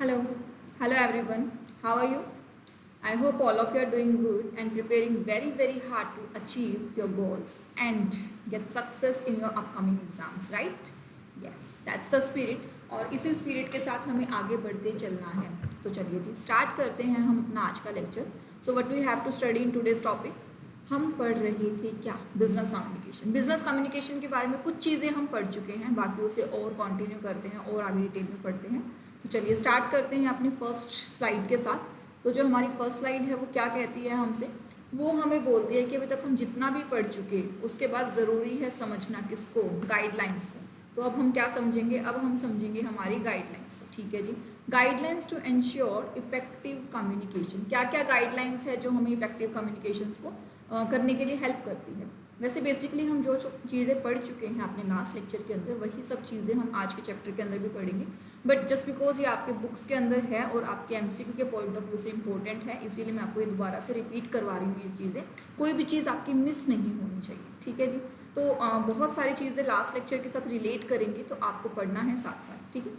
Hello, hello everyone. How are you? I hope all of you are doing good and preparing very hard to achieve your goals and get success in your upcoming exams, right? Yes, that's the spirit. और इसी spirit के साथ हमें आगे बढ़ते चलना है। तो चलिए जी स्टार्ट करते हैं हम अपना आज का lecture. So what we have to study in today's topic. हम पढ़ रहे थे क्या, बिजनेस कम्युनिकेशन। बिजनेस कम्युनिकेशन के बारे में कुछ चीज़ें हम पढ़ चुके हैं, बाकी उसे और कंटिन्यू करते हैं और आगे डिटेल में पढ़ते हैं। तो चलिए स्टार्ट करते हैं अपनी फर्स्ट स्लाइड के साथ। तो जो हमारी फर्स्ट स्लाइड है वो क्या कहती है हमसे, वो हमें बोलती है कि अभी तक हम जितना भी पढ़ चुके उसके बाद ज़रूरी है समझना किसको, गाइडलाइंस को। तो अब हम क्या समझेंगे, अब हम समझेंगे हमारी गाइडलाइंस को। ठीक है जी, guidelines to ensure effective communication. क्या क्या गाइडलाइंस है जो हमें इफेक्टिव कम्युनिकेशंस को करने के लिए हेल्प करती है। वैसे बेसिकली हम जो चीज़ें पढ़ चुके हैं अपने लास्ट लेक्चर के अंदर, वही सब चीज़ें हम आज के चैप्टर के अंदर भी पढ़ेंगे। बट जस्ट बिकॉज ये आपके बुक्स के अंदर है और आपके एमसीक्यू के पॉइंट ऑफ व्यू से इंपॉर्टेंट है, इसीलिए मैं आपको ये दोबारा से रिपीट करवा रही हूँ। ये चीज़ें कोई भी चीज़ आपकी मिस नहीं होनी चाहिए। ठीक है जी, तो बहुत सारी चीज़ें लास्ट लेक्चर के साथ रिलेट करेंगे, तो आपको पढ़ना है साथ साथ। ठीक है,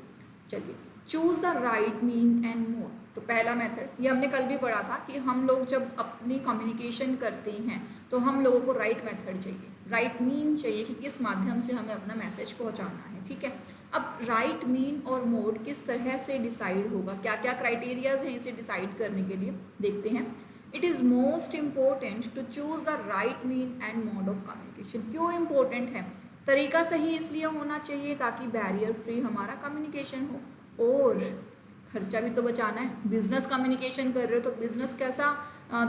चलिए choose the right mean and mode. तो पहला मेथड ये हमने कल भी पढ़ा था कि हम लोग जब अपनी कम्युनिकेशन करते हैं तो हम लोगों को राइट मेथड चाहिए, राइट मीन चाहिए कि किस माध्यम से हमें अपना मैसेज पहुंचाना है। ठीक है, अब राइट मीन और मोड किस तरह से डिसाइड होगा, क्या क्या क्राइटेरियाज हैं इसे डिसाइड करने के लिए, देखते हैं। It is most important to choose the right mean and mode of communication. क्यों इम्पोर्टेंट है? तरीका सही इसलिए होना चाहिए ताकि बैरियर फ्री हमारा कम्युनिकेशन हो, और खर्चा भी तो बचाना है। बिजनेस कम्युनिकेशन कर रहे हो तो बिजनेस कैसा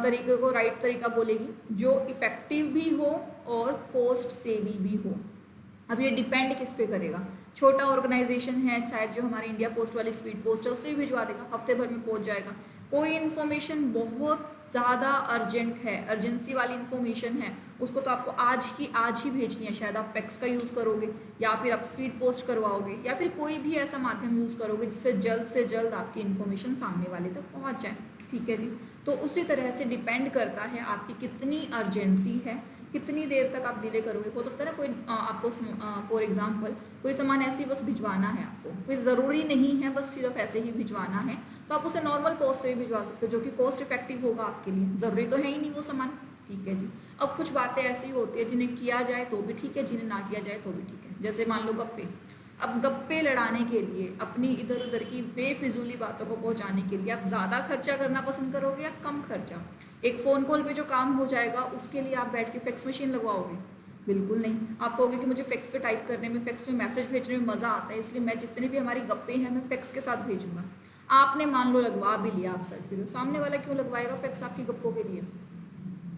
तरीके को राइट तरीका बोलेगी, जो इफ़ेक्टिव भी हो और कॉस्ट सेवी भी हो। अब ये डिपेंड किस पे करेगा। छोटा ऑर्गेनाइजेशन है, शायद जो हमारे इंडिया पोस्ट वाली स्पीड पोस्ट है उससे भी भिजवा देगा, हफ्ते भर में पहुंच जाएगा। कोई इन्फॉर्मेशन बहुत ज़्यादा अर्जेंट है, अर्जेंसी वाली इन्फॉर्मेशन है, उसको तो आपको आज की आज ही भेजनी है। शायद आप फैक्स का यूज़ करोगे या फिर आप स्पीड पोस्ट करवाओगे या फिर कोई भी ऐसा माध्यम यूज़ करोगे जिससे जल्द से जल्द आपकी इन्फॉर्मेशन सामने वाले तक पहुंच जाए। ठीक है जी, तो उसी तरह से डिपेंड करता है आपकी कितनी अर्जेंसी है, कितनी देर तक आप डिले करोगे। हो सकता है ना कोई आपको फॉर एग्जांपल कोई सामान ऐसे ही बस भिजवाना है, आपको कोई ज़रूरी नहीं है, बस सिर्फ ऐसे ही भिजवाना है, तो आप उसे नॉर्मल पोस्ट से भी भिजवा सकते हो, जो कि कॉस्ट इफेक्टिव होगा आपके लिए। ज़रूरी तो है ही नहीं वो सामान। ठीक है जी, अब कुछ बातें ऐसी होती है जिन्हें किया जाए तो भी ठीक है, जिन्हें ना किया जाए तो भी ठीक है। जैसे मान लो गप्पे। अब गप्पे लड़ाने के लिए, अपनी इधर उधर की बेफिजूली बातों को पहुंचाने के लिए आप ज़्यादा खर्चा करना पसंद करोगे या कम खर्चा? एक फ़ोन कॉल पे जो काम हो जाएगा उसके लिए आप बैठ के फैक्स मशीन लगवाओगे? बिल्कुल नहीं। आप कहोगे कि मुझे फैक्स पे टाइप करने में, फैक्स में मैसेज भेजने में मज़ा आता है, इसलिए मैं जितने भी हमारी गप्पे हैं मैं फैक्स के साथ भेजूंगा। आपने मान लो लगवा भी लिया, आप सर फिर सामने वाला क्यों लगवाएगा फैक्स आपकी गप्पों के लिए?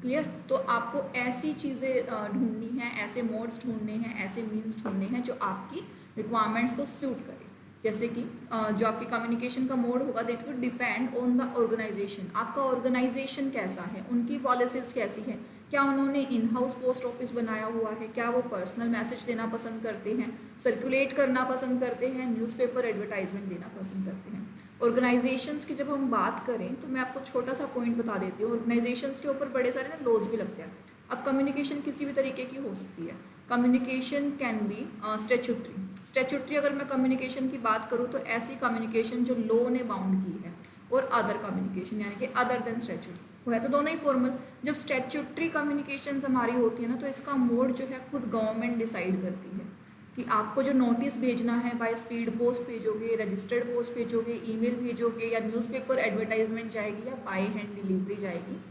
क्लियर? तो आपको ऐसी चीज़ें ढूंढनी है, ऐसे मोड्स ढूंढने हैं, ऐसे मीन्स ढूंढने हैं जो आपकी रिक्वायरमेंट्स को सूट करे। जैसे कि जो आपकी कम्युनिकेशन का मोड होगा that will depend on the organisation. आपका ऑर्गेनाइजेशन कैसा है, उनकी पॉलिसीज़ कैसी है, क्या उन्होंने इन हाउस पोस्ट ऑफिस बनाया हुआ है, क्या वो पर्सनल मैसेज देना पसंद करते हैं, सर्कुलेट करना पसंद करते हैं, न्यूज़पेपर एडवर्टाइजमेंट देना पसंद करते हैं। ऑर्गेनाइजेशंस की जब हम बात करें तो मैं आपको छोटा सा पॉइंट बता देती हूँ। ऑर्गेनाइजेशंस के ऊपर बड़े सारे ना लॉज भी लगते हैं। अब कम्युनिकेशन किसी भी तरीके की हो सकती है। Communication can be statutory. Statutory अगर मैं कम्युनिकेशन की बात करूँ तो ऐसी कम्युनिकेशन जो लॉ ने बाउंड की है, और अदर कम्युनिकेशन यानी कि अदर देन स्टैट्यूटरी, वो है तो दोनों ही फॉर्मल। जब स्टैट्यूटरी कम्युनिकेशन हमारी होती है ना, तो इसका मोड जो है खुद गवर्नमेंट डिसाइड करती है कि आपको जो नोटिस भेजना है, बाय स्पीड पोस्ट भेजोगे, रजिस्टर्ड पोस्ट भेजोगे, ईमेल भेजोगे, या न्यूज़पेपर एडवर्टाइजमेंट जाएगी, या बाय हैंड डिलीवरी जाएगी।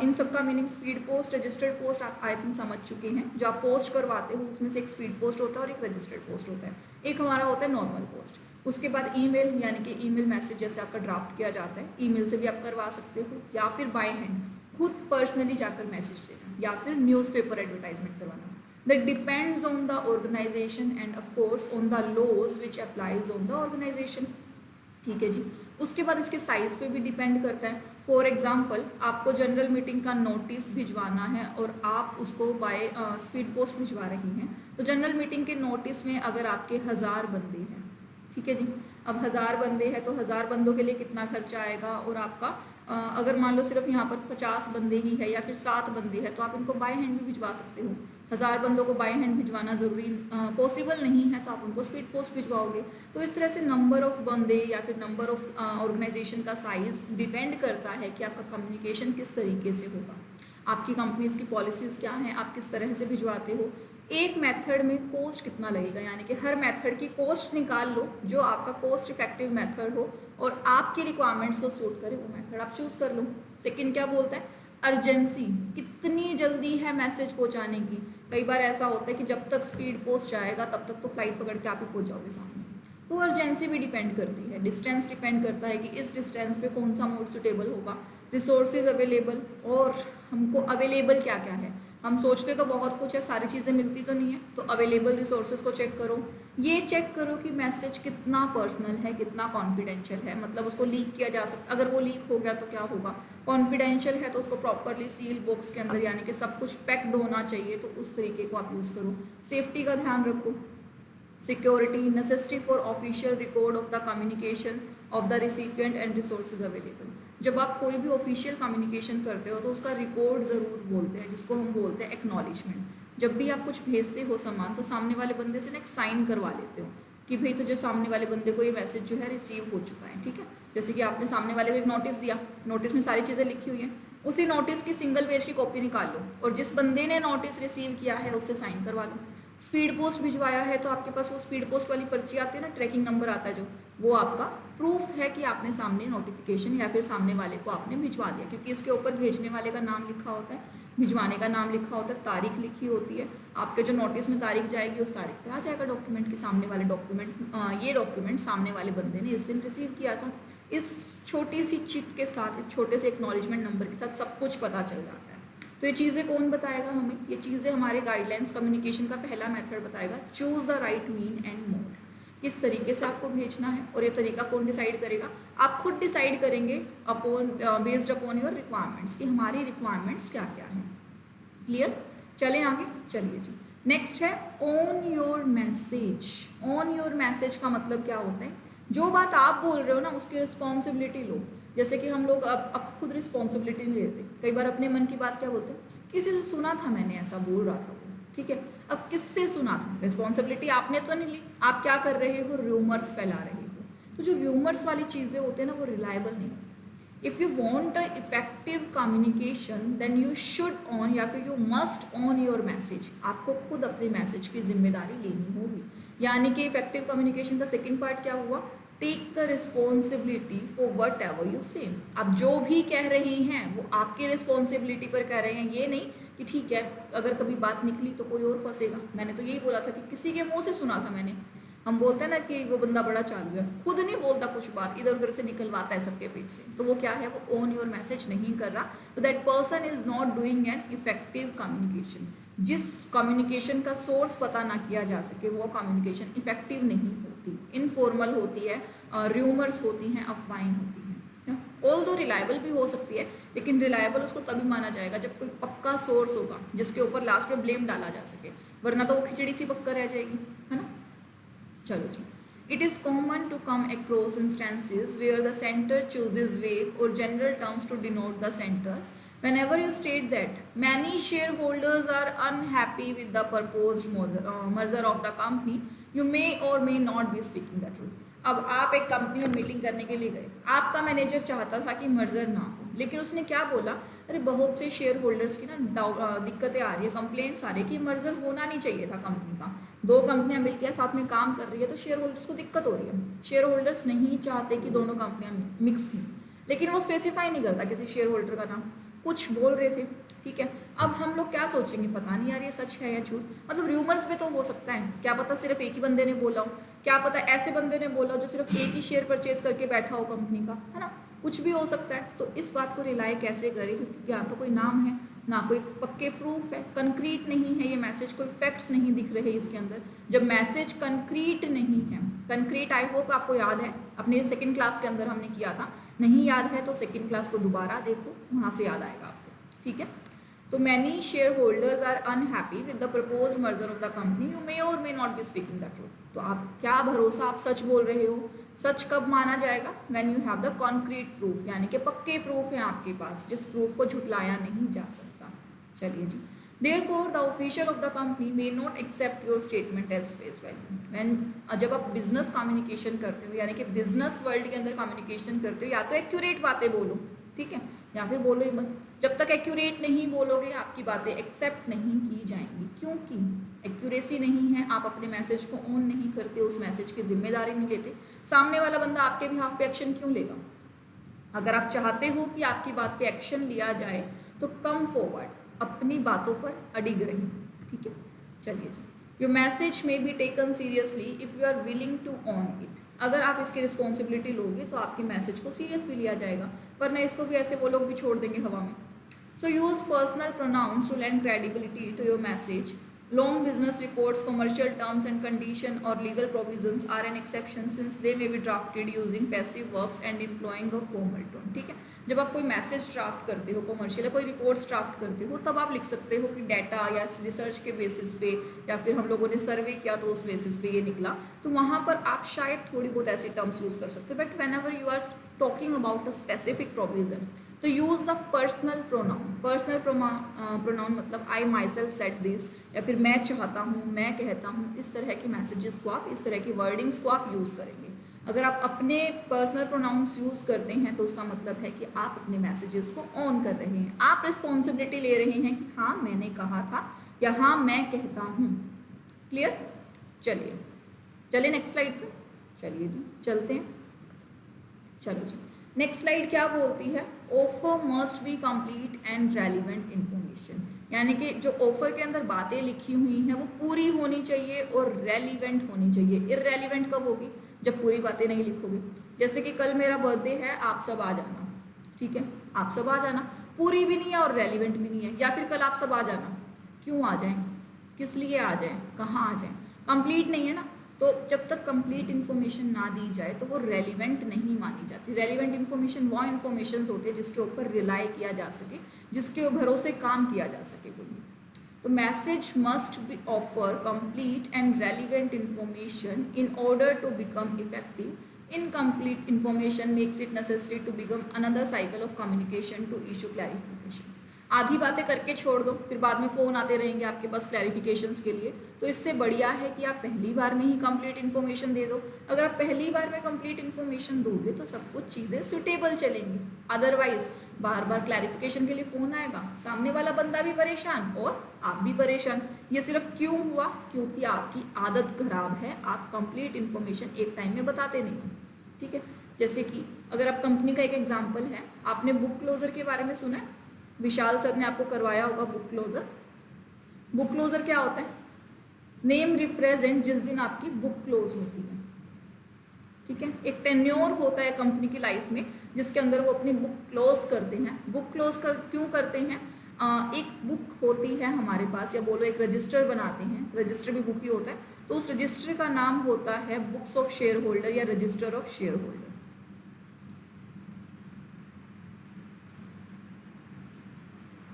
इन सब का meaning speed post, registered post आप आई थिंक समझ चुके हैं। जो आप पोस्ट करवाते हो उसमें से एक स्पीड पोस्ट होता है और एक रजिस्टर्ड पोस्ट होता है। एक हमारा होता है नॉर्मल पोस्ट। उसके बाद ईमेल, यानी कि ईमेल मैसेज जैसे आपका ड्राफ्ट किया जाता है, ईमेल से भी आप करवा सकते हो, या फिर बाय हैंड खुद पर्सनली जाकर मैसेज देना, या फिर न्यूज़पेपर एडवर्टाइजमेंट करवाना। That depends on the organization and of course on the laws which applies on the organization। ठीक है जी, उसके बाद इसके साइज़ पे भी डिपेंड करता है। फॉर एग्जांपल आपको जनरल मीटिंग का नोटिस भिजवाना है और आप उसको बाय स्पीड पोस्ट भिजवा रही हैं, तो जनरल मीटिंग के नोटिस में अगर आपके 1000 बंदे हैं, ठीक है जी, अब 1000 बंदे हैं तो 1000 बंदों के लिए कितना खर्चा आएगा, और आपका अगर मान लो सिर्फ यहाँ पर 50 बंदे ही है या फिर 7 बंदे हैं तो आप इनको बाय हैंड भी भिजवा सकते हो। 1000 बंदों को बाय हैंड भिजवाना ज़रूरी पॉसिबल नहीं है तो आप उनको स्पीड पोस्ट भिजवाओगे। तो इस तरह से नंबर ऑफ़ बंदे या फिर नंबर ऑफ़ ऑर्गेनाइजेशन का साइज़ डिपेंड करता है कि आपका कम्युनिकेशन किस तरीके से होगा, आपकी कंपनीज़ की पॉलिसीज़ क्या हैं, आप किस तरह से भिजवाते हो। एक मेथड में कॉस्ट कितना लगेगा, यानी कि हर मेथड की कॉस्ट निकाल लो जो आपका कॉस्ट इफेक्टिव मेथड हो और आपकी रिक्वायरमेंट्स को सूट करे, वो मेथड आप चूज़ कर लो। सेकंड क्या बोलता है, अर्जेंसी, कितनी जल्दी है मैसेज पहुंचाने की। कई बार ऐसा होता है कि जब तक स्पीड पोस्ट जाएगा तब तक तो फ्लाइट पकड़ के आप ही पहुंच जाओगे सामने। तो अर्जेंसी भी डिपेंड करती है, डिस्टेंस डिपेंड करता है कि इस डिस्टेंस पे कौन सा मोड सुटेबल होगा, रिसोर्सेज अवेलेबल और हमको अवेलेबल क्या क्या है। हम सोचते तो बहुत कुछ है, सारी चीज़ें मिलती तो नहीं है, तो अवेलेबल रिसोर्सेज को चेक करो। ये चेक करो कि मैसेज कितना पर्सनल है, कितना कॉन्फिडेंशियल है, मतलब उसको लीक किया जा सकता, अगर वो लीक हो गया तो क्या होगा। कॉन्फिडेंशियल है तो उसको प्रॉपरली सील बॉक्स के अंदर, यानी कि सब कुछ पैक्ड होना चाहिए, तो उस तरीके को आप यूज़ करो। सेफ्टी का ध्यान रखो, security, necessity for official record of the communication of the recipient and resources available. जब आप कोई भी ऑफिशियल कम्युनिकेशन करते हो तो उसका रिकॉर्ड ज़रूर बोलते हैं, जिसको हम बोलते हैं एक्नॉलेजमेंट। जब भी आप कुछ भेजते हो सामान तो सामने वाले बंदे से ना एक साइन करवा लेते हो कि भाई तुझे सामने वाले बंदे को ये मैसेज जो है रिसीव हो चुका है, ठीक है। जैसे कि आपने सामने वाले को एक नोटिस दिया, नोटिस में सारी चीज़ें लिखी हुई हैं, उसी नोटिस की सिंगल पेज की कॉपी निकाल लो और जिस बंदे ने नोटिस रिसीव किया है उससे साइन करवा लो। स्पीड पोस्ट भिजवाया है तो आपके पास वो स्पीड पोस्ट वाली पर्ची आती है ना, ट्रैकिंग नंबर आता है जो, वो आपका प्रूफ है कि आपने सामने नोटिफिकेशन या फिर सामने वाले को आपने भिजवा दिया, क्योंकि इसके ऊपर भेजने वाले का नाम लिखा होता है, भिजवाने का नाम लिखा होता है, तारीख लिखी होती है। आपके जो नोटिस में तारीख जाएगी उस तारीख पे आ जाएगा डॉक्यूमेंट, कि सामने वाले डॉक्यूमेंट ये डॉक्यूमेंट सामने वाले बंदे ने इस दिन रिसीव किया था। इस छोटी सी चिट के साथ, इस छोटे से एक्नॉलेजमेंट नंबर के साथ सब कुछ पता चल जाता है। तो ये चीज़ें कौन बताएगा हमें, ये चीज़ें हमारे गाइडलाइंस कम्युनिकेशन का पहला मेथड बताएगा, choose the right mean and mode. किस तरीके से आपको भेजना है और ये तरीका कौन डिसाइड करेगा, आप खुद डिसाइड करेंगे upon based upon your requirements, कि हमारी रिक्वायरमेंट्स क्या क्या हैं। क्लियर, चलें आगे, चलिए जी। नेक्स्ट है on your message. On your message का मतलब क्या होता है, जो बात आप बोल रहे हो ना उसकी रिस्पॉन्सिबिलिटी लो। जैसे कि हम लोग अब खुद रिस्पॉन्सिबिलिटी नहीं लेते, कई बार अपने मन की बात क्या बोलते हैं, किसी से सुना था मैंने ऐसा बोल रहा था वो, ठीक है। अब किससे सुना था, रिस्पॉन्सिबिलिटी आपने तो नहीं ली, आप क्या कर रहे हो, र्यूमर्स फैला रहे हो। तो जो र्यूमर्स वाली चीज़ें होते हैं ना वो रिलायबल नहीं। If you want a effective communication then you should own या फिर you must own your message. आपको खुद अपने मैसेज की जिम्मेदारी लेनी होगी, यानी कि इफेक्टिव कम्युनिकेशन का सेकेंड पार्ट क्या हुआ, take the responsibility for whatever you say. आप जो भी कह रहे हैं वो आपकी रिस्पॉन्सिबिलिटी पर कह रहे हैं, ये नहीं कि ठीक है अगर कभी बात निकली तो कोई और फंसेगा। मैंने तो यही बोला था कि किसी के मुंह से सुना था मैंने। हम बोलते हैं ना कि वो बंदा बड़ा चालू है, खुद नहीं बोलता कुछ बात, इधर उधर से निकलवाता है सबके पीठ से, तो वो क्या है, वो ऑन योर मैसेज नहीं कर रहा। तो that person is not doing an effective communication. जिस कम्युनिकेशन का सोर्स पता ना किया जा सके वो कम्युनिकेशन इफेक्टिव नहीं होती, इनफॉर्मल होती है, र्यूमर्स होती हैं, अफवाहें होती हैं। ऑल दो रिलायबल भी हो सकती है, लेकिन रिलायबल उसको तभी माना जाएगा जब कोई पक्का सोर्स होगा जिसके ऊपर लास्ट में ब्लेम डाला जा सके, वरना तो वो खिचड़ी सी पक्का रह जाएगी, है ना। चलो जी। It is common to come across instances where the center chooses vague or general terms to denote the centers. Whenever you state that many shareholders are unhappy with the proposed merger of the company, you may or may not be speaking the truth. अब आप एक company में meeting करने के लिए गए, आपका manager चाहता था कि मर्जर ना हो, लेकिन उसने क्या बोला, अरे बहुत से शेयर होल्डर्स की ना दिक्कतें आ रही है, कंप्लेंट्स आ रही है कि मर्जर होना नहीं चाहिए था कंपनी का। दो कंपनियां मिलकर साथ में काम कर रही है तो शेयर होल्डर्स को दिक्कत हो रही है, शेयर होल्डर्स नहीं चाहते कि दोनों कंपनियां मिक्स हों, लेकिन वो स्पेसिफाई नहीं करता किसी शेयर होल्डर का नाम, कुछ बोल रहे थे, ठीक है। अब हम लोग क्या सोचेंगे, पता नहीं यार ये सच है या झूठ, मतलब र्यूमर्स में तो हो सकता है, क्या पता सिर्फ एक ही बंदे ने बोला हो, क्या पता ऐसे बंदे ने बोला हो जो सिर्फ एक ही शेयर परचेज करके बैठा हो कंपनी का, है ना, कुछ भी हो सकता है। तो इस बात को रिलाई कैसे करें, क्योंकि यहाँ तो कोई नाम है ना कोई पक्के प्रूफ है, कंक्रीट नहीं है ये मैसेज, कोई फैक्ट्स नहीं दिख रहे इसके अंदर। जब मैसेज कंक्रीट नहीं है, कंक्रीट आई होप आपको याद है, अपने सेकंड क्लास के अंदर हमने किया था, नहीं याद है तो सेकंड क्लास को दोबारा देखो, वहाँ से याद आएगा आपको, ठीक है। तो many share holders are unhappy with the propose merger of the company, you may or may not be speaking the truth. तो आप क्या भरोसा, आप सच बोल रहे हो, सच कब माना जाएगा? When you have the concrete proof, यानी कि पक्के प्रूफ हैं आपके पास, जिस प्रूफ को झुटलाया नहीं जा सकता। चलिए जी, Therefore, the official of the company may not accept your statement as face value. When जब आप बिजनेस कम्युनिकेशन करते हो, यानी कि बिजनेस वर्ल्ड के अंदर कम्युनिकेशन करते हो, या तो एक्यूरेट बातें बोलो, ठीक है, या फिर बोलो ही मत। जब तक एक्यूरेट नहीं बोलोगे आपकी बातें एक्सेप्ट नहीं की जाएंगी, क्योंकि एक्यूरेसी नहीं है, आप अपने मैसेज को ऑन नहीं करते, उस मैसेज की जिम्मेदारी नहीं लेते, सामने वाला बंदा आपके बिहाफ पे एक्शन क्यों लेगा? अगर आप चाहते हो कि आपकी बात पे एक्शन लिया जाए तो कम फॉरवर्ड, अपनी बातों पर अडिग रहिए, ठीक है। चलिए जी, your message may be taken seriously if you are willing to own it. अगर आप इसकी रिस्पॉन्सिबिलिटी लोगे तो आपके मैसेज को सीरियस भी लिया जाएगा, वरना इसको भी ऐसे वो लोग भी छोड़ देंगे हवा में। So use personal pronouns to lend credibility to your message. Long business reports, commercial terms and condition or legal provisions are an exception since they may be drafted using passive verbs and employing a formal tone, ठीक है। जब आप कोई message draft करते हो, commercial या कोई reports draft करते हो, तब आप लिख सकते हो कि डाटा या रिसर्च के बेसिस पे, या फिर हम लोगों ने सर्वे किया तो उस बेसिस पे ये निकला, तो वहाँ पर आप शायद थोड़ी बहुत ऐसे टर्म्स यूज़ कर सकते हो। But whenever you are talking about a specific provision, तो use the personal pronoun. Personal pronoun मतलब I myself set this, या फिर मैं चाहता हूँ, मैं कहता हूँ, इस तरह के मैसेजेस को आप, इस तरह की वर्डिंग्स को आप यूज़ करेंगे। अगर आप अपने पर्सनल प्रोनाउंस यूज़ करते हैं तो उसका मतलब है कि आप अपने मैसेजेस को ऑन कर रहे हैं, आप रिस्पॉन्सिबिलिटी ले रहे हैं कि हाँ मैंने कहा था या हाँ मैं कहता हूँ। क्लियर? चलिए नेक्स्ट स्लाइड पे। चलिए जी चलते हैं। चलो जी, नेक्स्ट स्लाइड क्या बोलती है? Offer must be complete and relevant information, यानी कि जो ऑफर के अंदर बातें लिखी हुई हैं वो पूरी होनी चाहिए और रेलिवेंट होनी चाहिए। इररेलिवेंट कब होगी? जब पूरी बातें नहीं लिखोगे। जैसे कि कल मेरा बर्थडे है, आप सब आ जाना, ठीक है, आप सब आ जाना, पूरी भी नहीं है और रेलिवेंट भी नहीं है। या फिर कल आप सब आ जाना, क्यों आ जाएं, किस लिए आ जाएं, कहाँ आ जाएं, कंप्लीट नहीं है ना। तो जब तक कंप्लीट इन्फॉर्मेशन ना दी जाए तो वो रेलिवेंट नहीं मानी जाती। रेलिवेंट इन्फॉर्मेशन वो इन्फॉर्मेशन होती है जिसके ऊपर रिलाई किया जा सके, जिसके भरोसे काम किया जा सके कोई। तो message must be offer complete and relevant information in order to become effective. Incomplete information makes it necessary to become another cycle of communication to issue clarification. आधी बातें करके छोड़ दो, फिर बाद में फ़ोन आते रहेंगे आपके पास क्लैरिफिकेशंस के लिए। तो इससे बढ़िया है कि आप पहली बार में ही कंप्लीट इन्फॉर्मेशन दे दो। अगर आप पहली बार में कंप्लीट इन्फॉर्मेशन दोगे तो सब कुछ चीज़ें सुटेबल चलेंगी। अदरवाइज बार बार क्लैरिफिकेशन के लिए फ़ोन आएगा, सामने वाला बंदा भी परेशान और आप भी परेशान। ये सिर्फ क्यों हुआ? क्योंकि आपकी आदत खराब है, आप कंप्लीट इन्फॉर्मेशन एक टाइम में बताते नहीं हो, ठीक है। जैसे कि अगर आप कंपनी का एक एग्जाम्पल है, आपने बुक क्लोजर के बारे में सुना है, विशाल सर ने आपको करवाया होगा बुक क्लोजर। बुक क्लोजर क्या होता है? नेम रिप्रेजेंट जिस दिन आपकी बुक क्लोज होती है, ठीक है। एक टेन्योर होता है कंपनी की लाइफ में जिसके अंदर वो अपनी बुक क्लोज करते हैं। बुक क्लोज क्यों करते हैं? एक बुक होती है हमारे पास, या बोलो एक रजिस्टर बनाते हैं, रजिस्टर भी बुक ही होता है, तो उस रजिस्टर का नाम होता है बुक्स ऑफ शेयर होल्डर या register of share holder.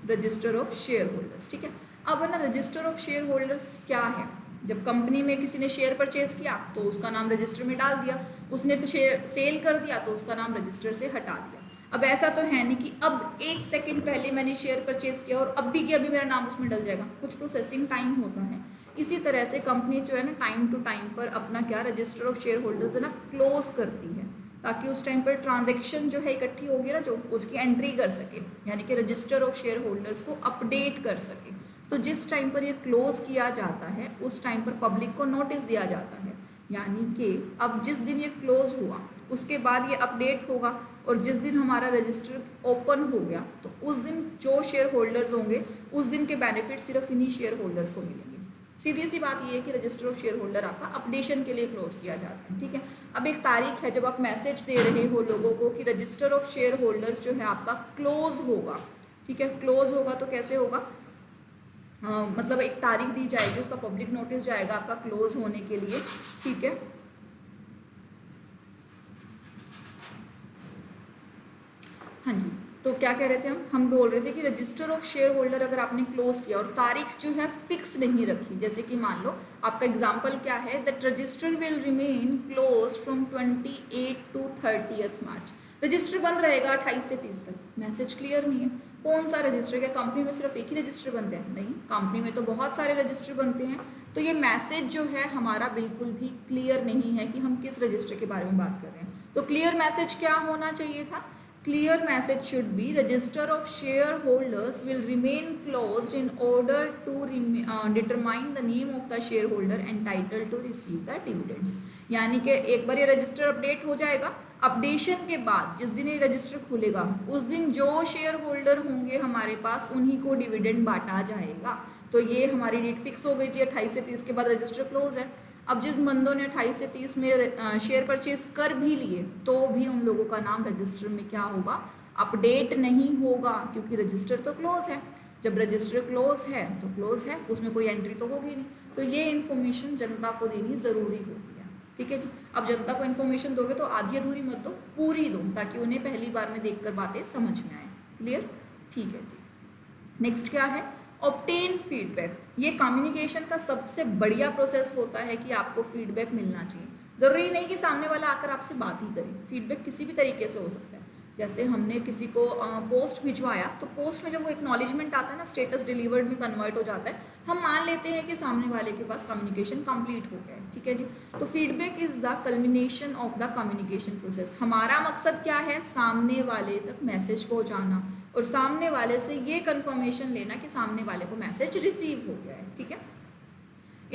Register of share holders, ठीक है। अब ना रजिस्टर ऑफ शेयर होल्डर्स क्या है? जब कंपनी में किसी ने शेयर परचेज किया तो उसका नाम रजिस्टर में डाल दिया, उसने शेयर सेल कर दिया तो उसका नाम रजिस्टर से हटा दिया। अब ऐसा तो है नहीं कि अब एक सेकंड पहले मैंने शेयर परचेज किया और अभी की अभी मेरा नाम उसमें डल जाएगा, कुछ प्रोसेसिंग टाइम होता है। इसी तरह से कंपनी जो है ना टाइम टू टाइम पर अपना क्या रजिस्टर ऑफ शेयर होल्डर्स है ना क्लोज करती है, ताकि उस टाइम पर ट्रांजैक्शन जो है इकट्ठी होगी ना जो उसकी एंट्री कर सके, यानी कि रजिस्टर ऑफ शेयर होल्डर्स को अपडेट कर सके। तो जिस टाइम पर ये क्लोज किया जाता है उस टाइम पर पब्लिक को नोटिस दिया जाता है, यानी कि अब जिस दिन ये क्लोज हुआ उसके बाद ये अपडेट होगा, और जिस दिन हमारा रजिस्टर ओपन हो गया तो उस दिन जो शेयर होल्डर्स होंगे उस दिन के बेनिफिट सिर्फ इन्हीं शेयर होल्डर्स को मिलेंगे। सीधी सी बात ये है कि रजिस्टर ऑफ शेयर होल्डर आपका अपडेशन के लिए क्लोज किया जाता है, ठीक है। अब एक तारीख है जब आप मैसेज दे रहे हो लोगों को कि रजिस्टर ऑफ शेयर होल्डर्स जो है आपका क्लोज होगा, ठीक है। क्लोज होगा तो कैसे होगा? मतलब एक तारीख दी जाएगी, उसका पब्लिक नोटिस जाएगा आपका क्लोज होने के लिए, ठीक है। हाँ जी, तो क्या कह रहे थे हम बोल रहे थे कि रजिस्टर ऑफ शेयर होल्डर अगर आपने क्लोज किया और तारीख जो है फिक्स नहीं रखी, जैसे कि मान लो आपका एग्जांपल क्या है, that register will remain close from 28 to 30 March. Register बंद रहेगा 28 से 30 तक। मैसेज क्लियर नहीं है। कौन सा रजिस्टर? क्या कंपनी में सिर्फ एक ही रजिस्टर बनते हैं? नहीं, कंपनी में तो बहुत सारे रजिस्टर बनते हैं। तो ये मैसेज जो है हमारा बिल्कुल भी क्लियर नहीं है कि हम किस रजिस्टर के बारे में बात कर रहे हैं। तो क्लियर मैसेज क्या होना चाहिए था? Clear message should be register of shareholders will remain closed in order to determine the name of the shareholder entitled to receive the dividends। यानी कि एक बार ये रजिस्टर अपडेट हो जाएगा, अपडेशन के बाद जिस दिन ये रजिस्टर खुलेगा उस दिन जो शेयर होल्डर होंगे हमारे पास उन्हीं को डिविडेंड बांटा जाएगा। तो ये हमारी डेट फिक्स हो गई जी, 28 से 30 के बाद रजिस्टर क्लोज है। अब जिस बंदों ने 28 से 30 में शेयर परचेज कर भी लिए तो भी उन लोगों का नाम रजिस्टर में क्या होगा? अपडेट नहीं होगा, क्योंकि रजिस्टर तो क्लोज है। जब रजिस्टर क्लोज है तो क्लोज है, उसमें कोई एंट्री तो होगी नहीं। तो ये इन्फॉर्मेशन जनता को देनी ज़रूरी होती है। ठीक है जी। अब जनता को इन्फॉर्मेशन दोगे तो आधी अधूरी मत दो, पूरी दो, ताकि उन्हें पहली बार में देखकर बातें समझ में आए। क्लियर? ठीक है जी। नेक्स्ट क्या है? Obtain feedback. ये कम्युनिकेशन का सबसे बढ़िया प्रोसेस होता है कि आपको फीडबैक मिलना चाहिए। ज़रूरी नहीं कि सामने वाला आकर आपसे बात ही करे, फीडबैक किसी भी तरीके से हो सकता है। जैसे हमने किसी को पोस्ट भिजवाया तो पोस्ट में जब वो एक्नॉलेजमेंट आता है ना, स्टेटस डिलीवर्ड में कन्वर्ट हो जाता है, हम मान लेते हैं कि सामने वाले के पास कम्युनिकेशन कंप्लीट हो गया है। ठीक है जी। तो feedback is the culmination of the communication process. हमारा मकसद क्या है? सामने वाले तक मैसेज पहुंचाना और सामने वाले से ये कंफर्मेशन लेना कि सामने वाले को मैसेज रिसीव हो गया है। ठीक है।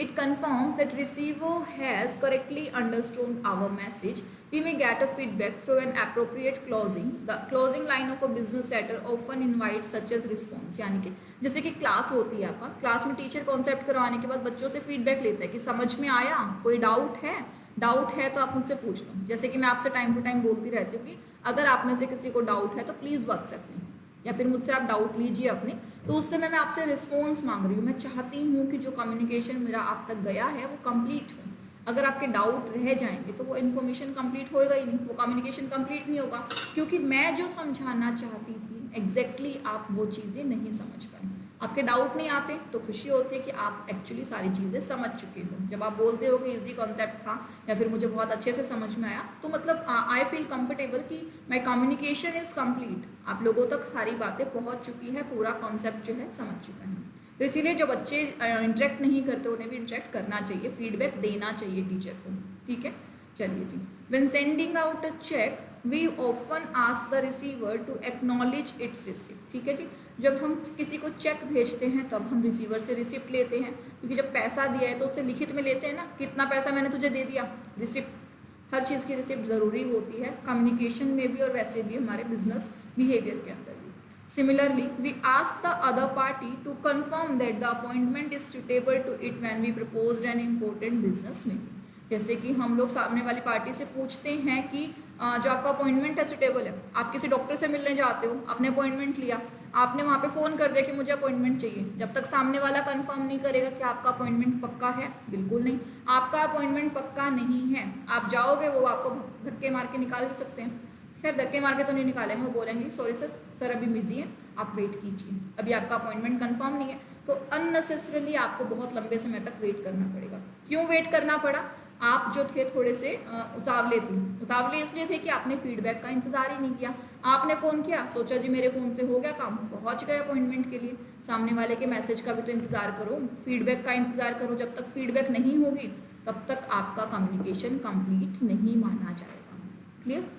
It confirms that receiver has correctly understood our message. We may get a feedback through an appropriate closing. The closing line of a business letter often invites such as response। यानी कि जैसे कि class होती है आपका, class में teacher concept करवाने के बाद बच्चों से फीडबैक लेता है कि समझ में आया, कोई डाउट है? डाउट है तो आप मुझसे पूछ लो। जैसे कि मैं आपसे टाइम टू टाइम बोलती रहती हूँ कि अगर आप में से किसी को डाउट है तो प्लीज़ व्हाट्सएप में या फिर मुझसे आप डाउट लीजिए अपने। तो उस समय मैं आपसे रिस्पॉन्स मांग रही हूँ। मैं चाहती हूँ कि जो कम्युनिकेशन मेरा आप तक गया है वो कंप्लीट हो। अगर आपके डाउट रह जाएंगे तो वो इन्फॉर्मेशन कंप्लीट होएगा ही नहीं, वो कम्युनिकेशन कंप्लीट नहीं होगा, क्योंकि मैं जो समझाना चाहती थी एग्जैक्टली आप वो चीज़ें नहीं समझ पाए। आपके डाउट नहीं आते तो खुशी होती है कि आप एक्चुअली सारी चीज़ें समझ चुके हो। जब आप बोलते हो कि इजी कॉन्सेप्ट था या फिर मुझे बहुत अच्छे से समझ में आया, तो मतलब आई फील कंफर्टेबल कि माई कम्युनिकेशन इज़ कंप्लीट। आप लोगों तक सारी बातें पहुंच चुकी है, पूरा कॉन्सेप्ट जो है समझ चुका है। तो इसीलिए जो बच्चे इंटरेक्ट नहीं करते उन्हें भी इंटरेक्ट करना चाहिए, फीडबैक देना चाहिए टीचर को। ठीक है, चलिए जी। When sending out a cheque we often ask the receiver to acknowledge its receipt. ठीक है जी। जब हम किसी को चेक भेजते हैं तब हम रिसीवर से रिसिप्ट लेते हैं, क्योंकि जब पैसा दिया है तो उससे लिखित में लेते हैं ना, कितना पैसा मैंने तुझे दे दिया, रिसिप्ट। हर चीज़ की रिसिप्ट ज़रूरी होती है, कम्युनिकेशन में भी और वैसे भी हमारे बिजनेस बिहेवियर के अंदर भी। Similarly, we ask the other party to confirm that the appointment is suitable to it when we proposed an important business meeting। जैसे कि हम लोग सामने वाली पार्टी से पूछते हैं कि जो आपका अपॉइंटमेंट है सुटेबल है। आप किसी डॉक्टर से मिलने जाते हो, आपने अपॉइंटमेंट लिया, आपने वहाँ पे फ़ोन कर दिया कि मुझे अपॉइंटमेंट चाहिए। जब तक सामने वाला कंफर्म नहीं करेगा कि आपका अपॉइंटमेंट पक्का है, बिल्कुल नहीं, आपका अपॉइंटमेंट पक्का नहीं है। आप जाओगे, वो आपको धक्के मार के निकाल भी सकते हैं। खैर धक्के मार के तो नहीं निकालेंगे, वो बोलेंगे सॉरी सर अभी बिजी है, आप वेट कीजिए, अभी आपका अपॉइंटमेंट कंफर्म नहीं है। तो अननेसेसरली आपको बहुत लंबे समय तक वेट करना पड़ेगा। क्यों वेट करना पड़ा? आप जो थे थोड़े से उतावले इसलिए थे कि आपने फीडबैक का इंतज़ार ही नहीं किया। आपने फ़ोन किया, सोचा जी मेरे फ़ोन से हो गया काम, पहुंच गए अपॉइंटमेंट के लिए। सामने वाले के मैसेज का भी तो इंतज़ार करो, फीडबैक का इंतज़ार करो। जब तक फीडबैक नहीं होगी तब तक आपका कम्युनिकेशन कंप्लीट नहीं माना जाएगा। क्लियर?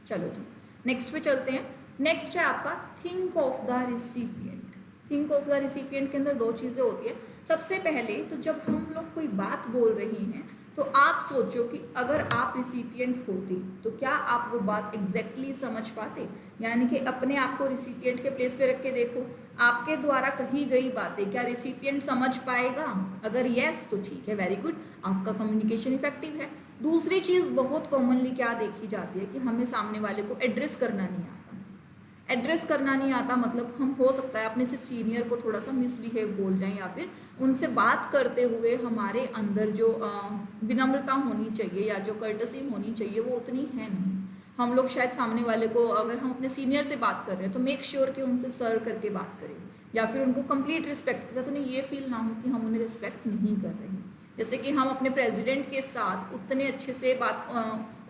चलो जी, नेक्स्ट पे चलते हैं। नेक्स्ट है आपका think of the recipient. Think of the recipient के अंदर दो चीज़ें होती हैं। सबसे पहले तो जब हम लोग कोई बात बोल रहे हैं तो आप सोचो कि अगर आप रिसिपिएंट होते तो क्या आप वो बात एग्जैक्टली समझ पाते। यानी कि अपने आप को रिसिपिएंट के प्लेस पे रख के देखो, आपके द्वारा कही गई बातें क्या रिसिपिएंट समझ पाएगा? अगर यस तो ठीक है, वेरी गुड, आपका कम्युनिकेशन इफेक्टिव है। दूसरी चीज़ बहुत कॉमनली क्या देखी जाती है कि हमें सामने वाले को एड्रेस करना नहीं आता। एड्रेस करना नहीं आता मतलब हम हो सकता है अपने से सीनियर को थोड़ा सा मिसबिहेव बोल जाएं, या फिर उनसे बात करते हुए हमारे अंदर जो विनम्रता होनी चाहिए या जो कर्टसी होनी चाहिए वो उतनी है नहीं। हम लोग शायद सामने वाले को, अगर हम अपने सीनियर से बात कर रहे हैं तो मेक श्योर कि उनसे सर करके बात करें, या फिर उनको कंप्लीट रिस्पेक्ट के साथ, उन्हें ये फील ना हो कि हम उन्हें रिस्पेक्ट नहीं कर रहे हैं। जैसे कि हम अपने प्रेसिडेंट के साथ उतने अच्छे से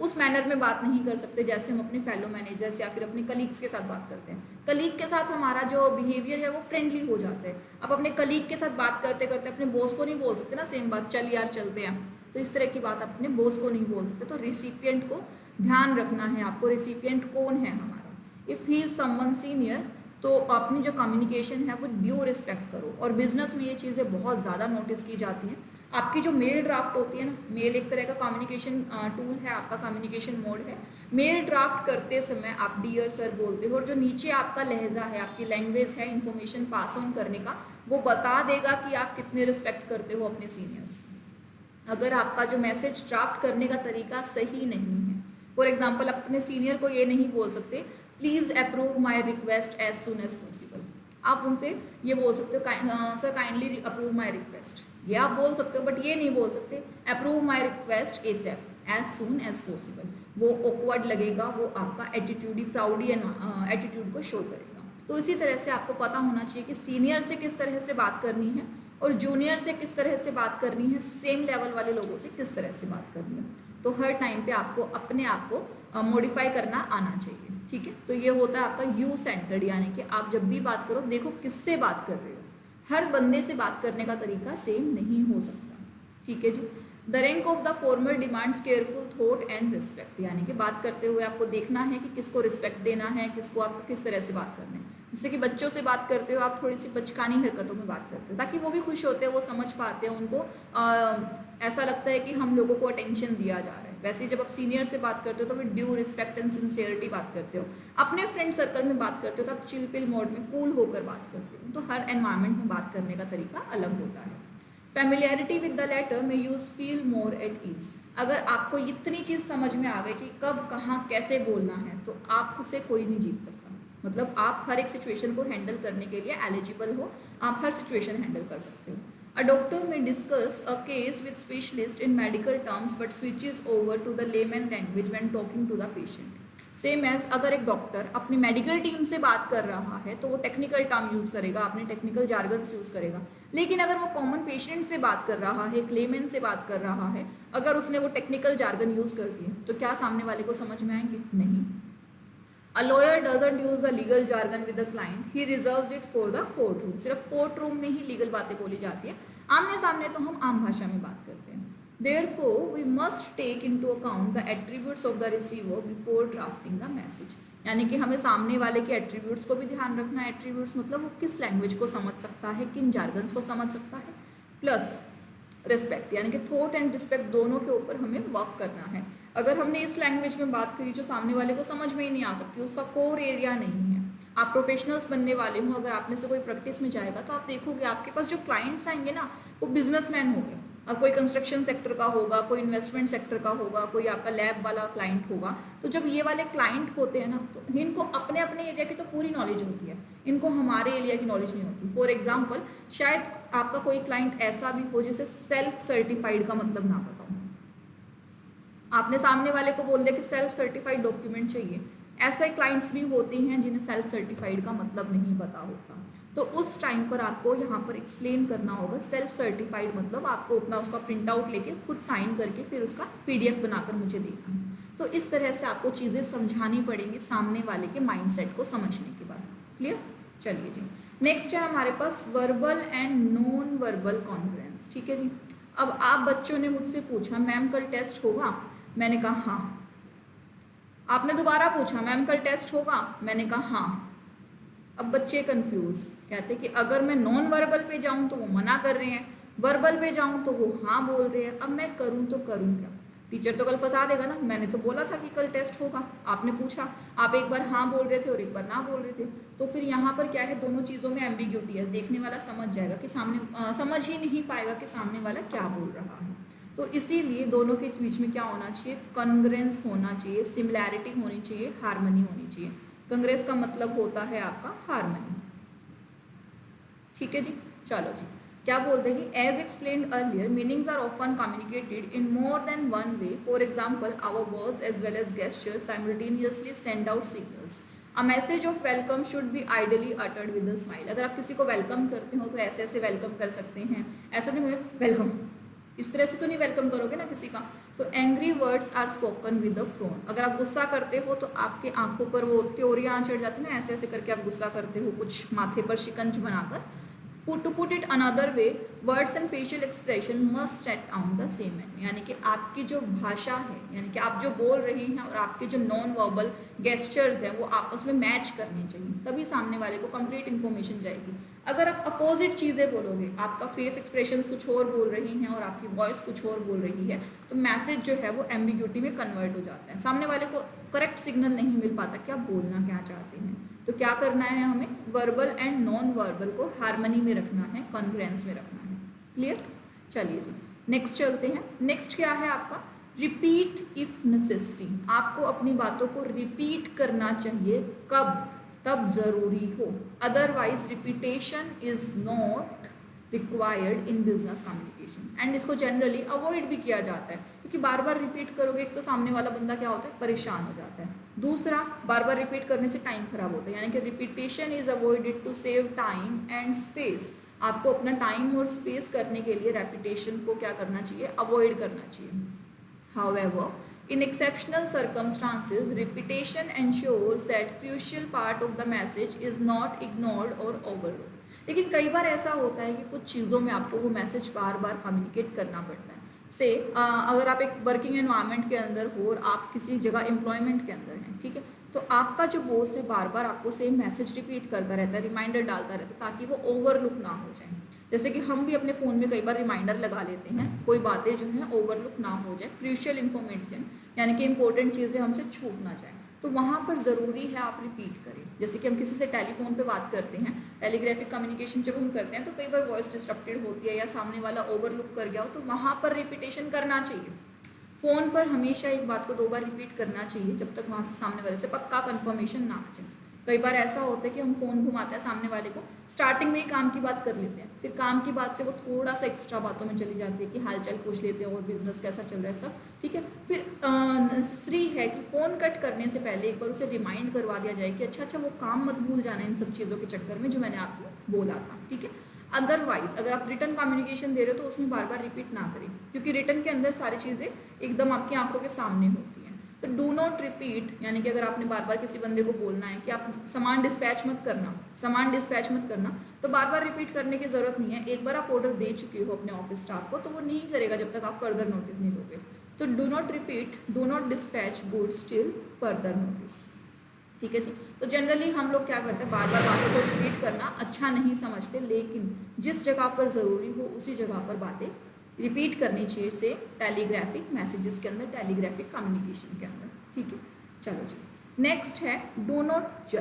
उस मैनर में बात नहीं कर सकते जैसे हम अपने फेलो मैनेजर्स या फिर अपने कलीग्स के साथ बात करते हैं। कलीग के साथ हमारा जो बिहेवियर है वो फ्रेंडली हो जाता है। अब अपने कलीग के साथ बात करते करते अपने बॉस को नहीं बोल सकते ना सेम बात, चल यार चलते हैं, तो इस तरह की बात अपने बॉस को नहीं बोल सकते। तो रिसिपिएंट को ध्यान रखना है आपको, रिसिपिएंट कौन है हमारा। If he is someone senior तो अपनी जो कम्युनिकेशन है वो ड्यू रिस्पेक्ट करो। और बिजनेस में ये चीज़ें बहुत ज़्यादा नोटिस की जाती हैं। आपकी जो मेल ड्राफ्ट होती है ना, मेल एक तरह का कम्युनिकेशन टूल है, आपका कम्युनिकेशन मोड है। मेल ड्राफ्ट करते समय आप डियर सर बोलते हो, और जो नीचे आपका लहजा है, आपकी लैंग्वेज है इन्फॉर्मेशन पास ऑन करने का, वो बता देगा कि आप कितने रिस्पेक्ट करते हो अपने सीनियर्स की। अगर आपका जो मैसेज ड्राफ्ट करने का तरीका सही नहीं है, फॉर एग्जाम्पल अपने सीनियर को ये नहीं बोल सकते please approve my request as soon as possible. आप उनसे ये बोल सकते हो sir kindly approve my request, ये आप बोल सकते हो, बट ये नहीं बोल सकते approve my request ASAP as soon as possible. वो ऑकवर्ड लगेगा, वो आपका एटीट्यूड ही प्राउडी एटीट्यूड को शो करेगा। तो इसी तरह से आपको पता होना चाहिए कि सीनियर से किस तरह से बात करनी है और जूनियर से किस तरह से बात करनी है, सेम लेवल वाले लोगों से किस तरह से बात करनी है। तो हर टाइम पे आपको अपने आप को मॉडिफाई करना आना चाहिए, ठीक है। तो ये होता है आपका यू सेंटर्ड, यानी कि आप जब भी बात करो देखो किससे बात कर रहे हो। हर बंदे से बात करने का तरीका सेम नहीं हो सकता, ठीक है जी। The rank of the formal demands careful thought and respect, यानी कि बात करते हुए आपको देखना है कि किसको रिस्पेक्ट देना है, किसको आपको किस तरह से बात करना है। जैसे कि बच्चों से बात करते हो आप थोड़ी सी बचकानी हरकतों में बात करते हो ताकि वो भी खुश होते हैं, वो समझ पाते हैं, उनको ऐसा लगता है कि हम लोगों को अटेंशन दिया जा रहा है। वैसे जब आप सीनियर से बात करते हो तो फिर ड्यू रिस्पेक्ट एंड सिंसियरिटी बात करते हो। अपने फ्रेंड सर्कल में बात करते हो तो आप चिल पिल मोड में कूल होकर बात करते हो। तो हर एनवायरनमेंट में बात करने का तरीका अलग होता है। Familiarity with the letter may use feel more at ease. अगर आपको इतनी चीज़ समझ में आ गई कि कब कहाँ कैसे बोलना है तो आपसे कोई नहीं जीत सकता। मतलब आप हर एक सिचुएशन को हैंडल करने के लिए एलिजिबल हो, आप हर सिचुएशन हैंडल कर सकते हो। A doctor may discuss a case with specialist in medical terms but switches over to the layman language when talking to the patient. Same as अगर एक डॉक्टर अपनी मेडिकल टीम से बात कर रहा है तो वो टेक्निकल टर्म यूज़ करेगा, अपने टेक्निकल जार्गन्स यूज़ करेगा। लेकिन अगर वो कॉमन पेशेंट से बात कर रहा है, एक लेमैन से बात कर रहा है, अगर उसने वो टेक्निकल जार्गन यूज़ कर दिए तो क्या सामने वाले को समझ में आएंगे? नहीं। A lawyer doesn't use the legal jargon with the client, he reserves it for the courtroom. सिर्फ कोर्ट रूम में ही लीगल बातें बोली जाती है, आमने सामने तो हम आम भाषा में बात करते हैं। Therefore, we must take into account the attributes of the receiver before drafting the message. यानी कि हमें सामने वाले के एट्रीब्यूट्स को भी ध्यान रखना है। एट्रीब्यूट्स मतलब वो किस लैंग्वेज को समझ सकता है, किन जार्गन्स को समझ सकता है, प्लस रिस्पेक्ट, यानी कि थॉट एंड रिस्पेक्ट दोनों के ऊपर हमें वर्क करना है। अगर हमने इस लैंग्वेज में बात करी जो सामने वाले को समझ में ही नहीं आ सकती, उसका कोर एरिया नहीं है, आप प्रोफेशनल्स बनने वाले हो, अगर आप में से कोई प्रैक्टिस में जाएगा तो आप देखोगे आपके पास जो क्लाइंट्स आएंगे ना वो बिजनेसमैन होंगे। अब कोई कंस्ट्रक्शन सेक्टर का होगा, कोई इन्वेस्टमेंट सेक्टर का होगा, कोई आपका लैब वाला क्लाइंट होगा। तो जब ये वाले क्लाइंट होते हैं ना तो इनको अपने अपने एरिया की तो पूरी नॉलेज होती है, इनको हमारे एरिया की नॉलेज नहीं होती। फॉर एग्जाम्पल शायद आपका कोई क्लाइंट ऐसा भी हो जिसे सेल्फ सर्टिफाइड का मतलब ना पता हो, आपने सामने वाले को बोल दिया कि सेल्फ सर्टिफाइड डॉक्यूमेंट चाहिए। ऐसे क्लाइंट्स भी होते हैं जिन्हें सेल्फ सर्टिफाइड का मतलब नहीं पता होता, तो उस टाइम पर आपको यहाँ पर एक्सप्लेन करना होगा सेल्फ सर्टिफाइड मतलब आपको अपना उसका प्रिंट आउट लेके खुद साइन करके फिर उसका PDF बनाकर मुझे देना है। तो इस तरह से आपको चीज़ें समझानी पड़ेंगी सामने वाले के माइंडसेट को समझने के बाद। क्लियर? चलिए जी, नेक्स्ट है हमारे पास verbal and non verbal conference. ठीक है जी। अब आप बच्चों ने मुझसे पूछा मैम कल टेस्ट होगा, मैंने कहा हाँ। आपने दोबारा पूछा मैम कल टेस्ट होगा, मैंने कहा हाँ। अब बच्चे कंफ्यूज, कहते कि अगर मैं नॉन वर्बल पे जाऊं तो वो मना कर रहे हैं, वर्बल पे जाऊं तो वो हाँ बोल रहे हैं, अब मैं करूं तो करूं क्या? टीचर तो कल फंसा देगा ना, मैंने तो बोला था कि कल टेस्ट होगा, आपने पूछा, आप एक बार हाँ बोल रहे थे और एक बार ना बोल रहे थे, तो फिर यहाँ पर क्या है, दोनों चीज़ों में एम्बिग्यूटी है। देखने वाला समझ जाएगा कि सामने समझ ही नहीं पाएगा कि सामने वाला क्या बोल रहा है। तो इसीलिए दोनों के बीच में क्या होना चाहिए, कॉन्ग्रुएंस होना चाहिए, सिमिलैरिटी होनी चाहिए, हार्मनी होनी चाहिए। कॉन्ग्रुएंस का मतलब होता है आपका हार्मनी। ठीक है जी, चलो जी। क्या बोलते हैं कि as explained earlier meanings are often communicated in more than one way. For example our words as well as gestures simultaneously send out signals. A message of welcome should be ideally uttered with a smile. अगर आप किसी को welcome करते हो तो ऐसे ऐसे welcome कर सकते हैं. ऐसा नहीं हो वेलकम, इस तरह से तो नहीं वेलकम करोगे ना किसी का. तो angry words are spoken with a frown. अगर आप गुस्सा करते हो तो आपके आंखों पर वो त्योरियाँ चढ़ जाती है ना, ऐसे ऐसे करके आप गुस्सा करते हो, कुछ माथे पर शिकंज बनाकर. To put it another way, words and facial expression must set on the same edge. यानी कि आपकी जो भाषा है, यानी कि आप जो बोल रहे हैं और आपके जो नॉन वर्बल गेस्चर्स हैं वो आपस में मैच करने चाहिए, तभी सामने वाले को कंप्लीट इन्फॉर्मेशन जाएगी. अगर आप अपोजिट चीज़ें बोलोगे, आपका फेस एक्सप्रेशंस कुछ और बोल रही हैं और आपकी वॉइस कुछ और बोल रही है, तो मैसेज जो है वो एम्बिग्यूटी में कन्वर्ट हो जाता है. सामने वाले को करेक्ट सिग्नल नहीं मिल पाता कि आप बोलना क्या चाहते हैं. तो क्या करना है हमें, वर्बल एंड नॉन वर्बल को हार्मनी में रखना है, कॉन्ग्रुएंस में रखना है. क्लियर. चलिए जी नेक्स्ट चलते हैं. नेक्स्ट क्या है आपका, रिपीट इफ नेसेसरी. आपको अपनी बातों को रिपीट करना चाहिए, कब, तब जरूरी हो. Otherwise repetition is not required in business communication. And इसको जनरली अवॉइड भी किया जाता है, क्योंकि बार बार रिपीट करोगे एक तो सामने वाला बंदा क्या होता है, परेशान हो जाता है. दूसरा, बार बार रिपीट करने से टाइम खराब होता है. यानी कि repetition is avoided to save time and space. आपको अपना टाइम और स्पेस करने के लिए रेपिटेशन को क्या करना चाहिए, अवॉइड करना चाहिए. However, in exceptional circumstances, repetition ensures that crucial part of the message is not ignored or overlooked. लेकिन कई बार ऐसा होता है कि कुछ चीज़ों में आपको वो मैसेज बार बार कम्युनिकेट करना पड़ता है. से अगर आप एक वर्किंग एनवायरनमेंट के अंदर हो और आप किसी जगह एम्प्लॉयमेंट के अंदर हैं, ठीक है, तो आपका जो बॉस है बार बार आपको सेम मैसेज रिपीट करता रहता है, रिमाइंडर डालता रहता है, ताकि वो ओवरलुक ना हो जाए. जैसे कि हम भी अपने फ़ोन में कई बार रिमाइंडर लगा लेते हैं, कोई बातें जो हैं ओवरलुक ना हो जाए, क्रूशियल इन्फॉर्मेशन यानी कि इंपॉर्टेंट चीज़ें हमसे छूट ना जाए, तो वहाँ पर ज़रूरी है आप रिपीट करें. जैसे कि हम किसी से टेलीफोन पे बात करते हैं, टेलीग्राफिक कम्युनिकेशन जब हम करते हैं तो कई बार वॉइस डिस्टर्बेड होती है या सामने वाला ओवरलुक कर गया हो, तो वहाँ पर रिपीटेशन करना चाहिए. फ़ोन पर हमेशा एक बात को 2 बार रिपीट करना चाहिए जब तक वहाँ से सामने वाले से पक्का कन्फर्मेशन ना आ जाए. कई बार ऐसा होता है कि हम फ़ोन घुमाते हैं सामने वाले को, स्टार्टिंग में ही काम की बात कर लेते हैं, फिर काम की बात से वो थोड़ा सा एक्स्ट्रा बातों में चली जाती है कि हालचाल पूछ लेते हैं और बिजनेस कैसा चल रहा है सब, ठीक है. फिर नेसेसरी है कि फ़ोन कट करने से पहले एक बार उसे रिमाइंड करवा दिया जाए कि अच्छा वो काम मत भूल जाना इन सब चीज़ों के चक्कर में जो मैंने आपको बोला था, ठीक है. अदरवाइज अगर आप रिटर्न कम्युनिकेशन दे रहे हो तो उसमें बार बार रिपीट ना करें, क्योंकि रिटर्न के अंदर सारी चीज़ें एकदम आपकी आंखों के सामने होती हैं. तो डू नॉट रिपीट, यानी कि अगर आपने बार बार किसी बंदे को बोलना है कि आप सामान डिस्पैच मत करना, तो बार बार रिपीट करने की ज़रूरत नहीं है. एक बार आप ऑर्डर दे चुके हो अपने ऑफिस स्टाफ को, तो वो नहीं करेगा जब तक आप फर्दर नोटिस नहीं दोगे. तो do not repeat, do not dispatch goods till further notice, ठीक है जी. तो जनरली हम लोग क्या करते हैं, बार बार बातों को रिपीट करना अच्छा नहीं समझते, लेकिन जिस जगह पर ज़रूरी हो उसी जगह पर बातें रिपीट करनी चाहिए, से टेलीग्राफिक मैसेजेस के अंदर, टेलीग्राफिक कम्युनिकेशन के अंदर, ठीक है. चलो जी नेक्स्ट है डू नॉट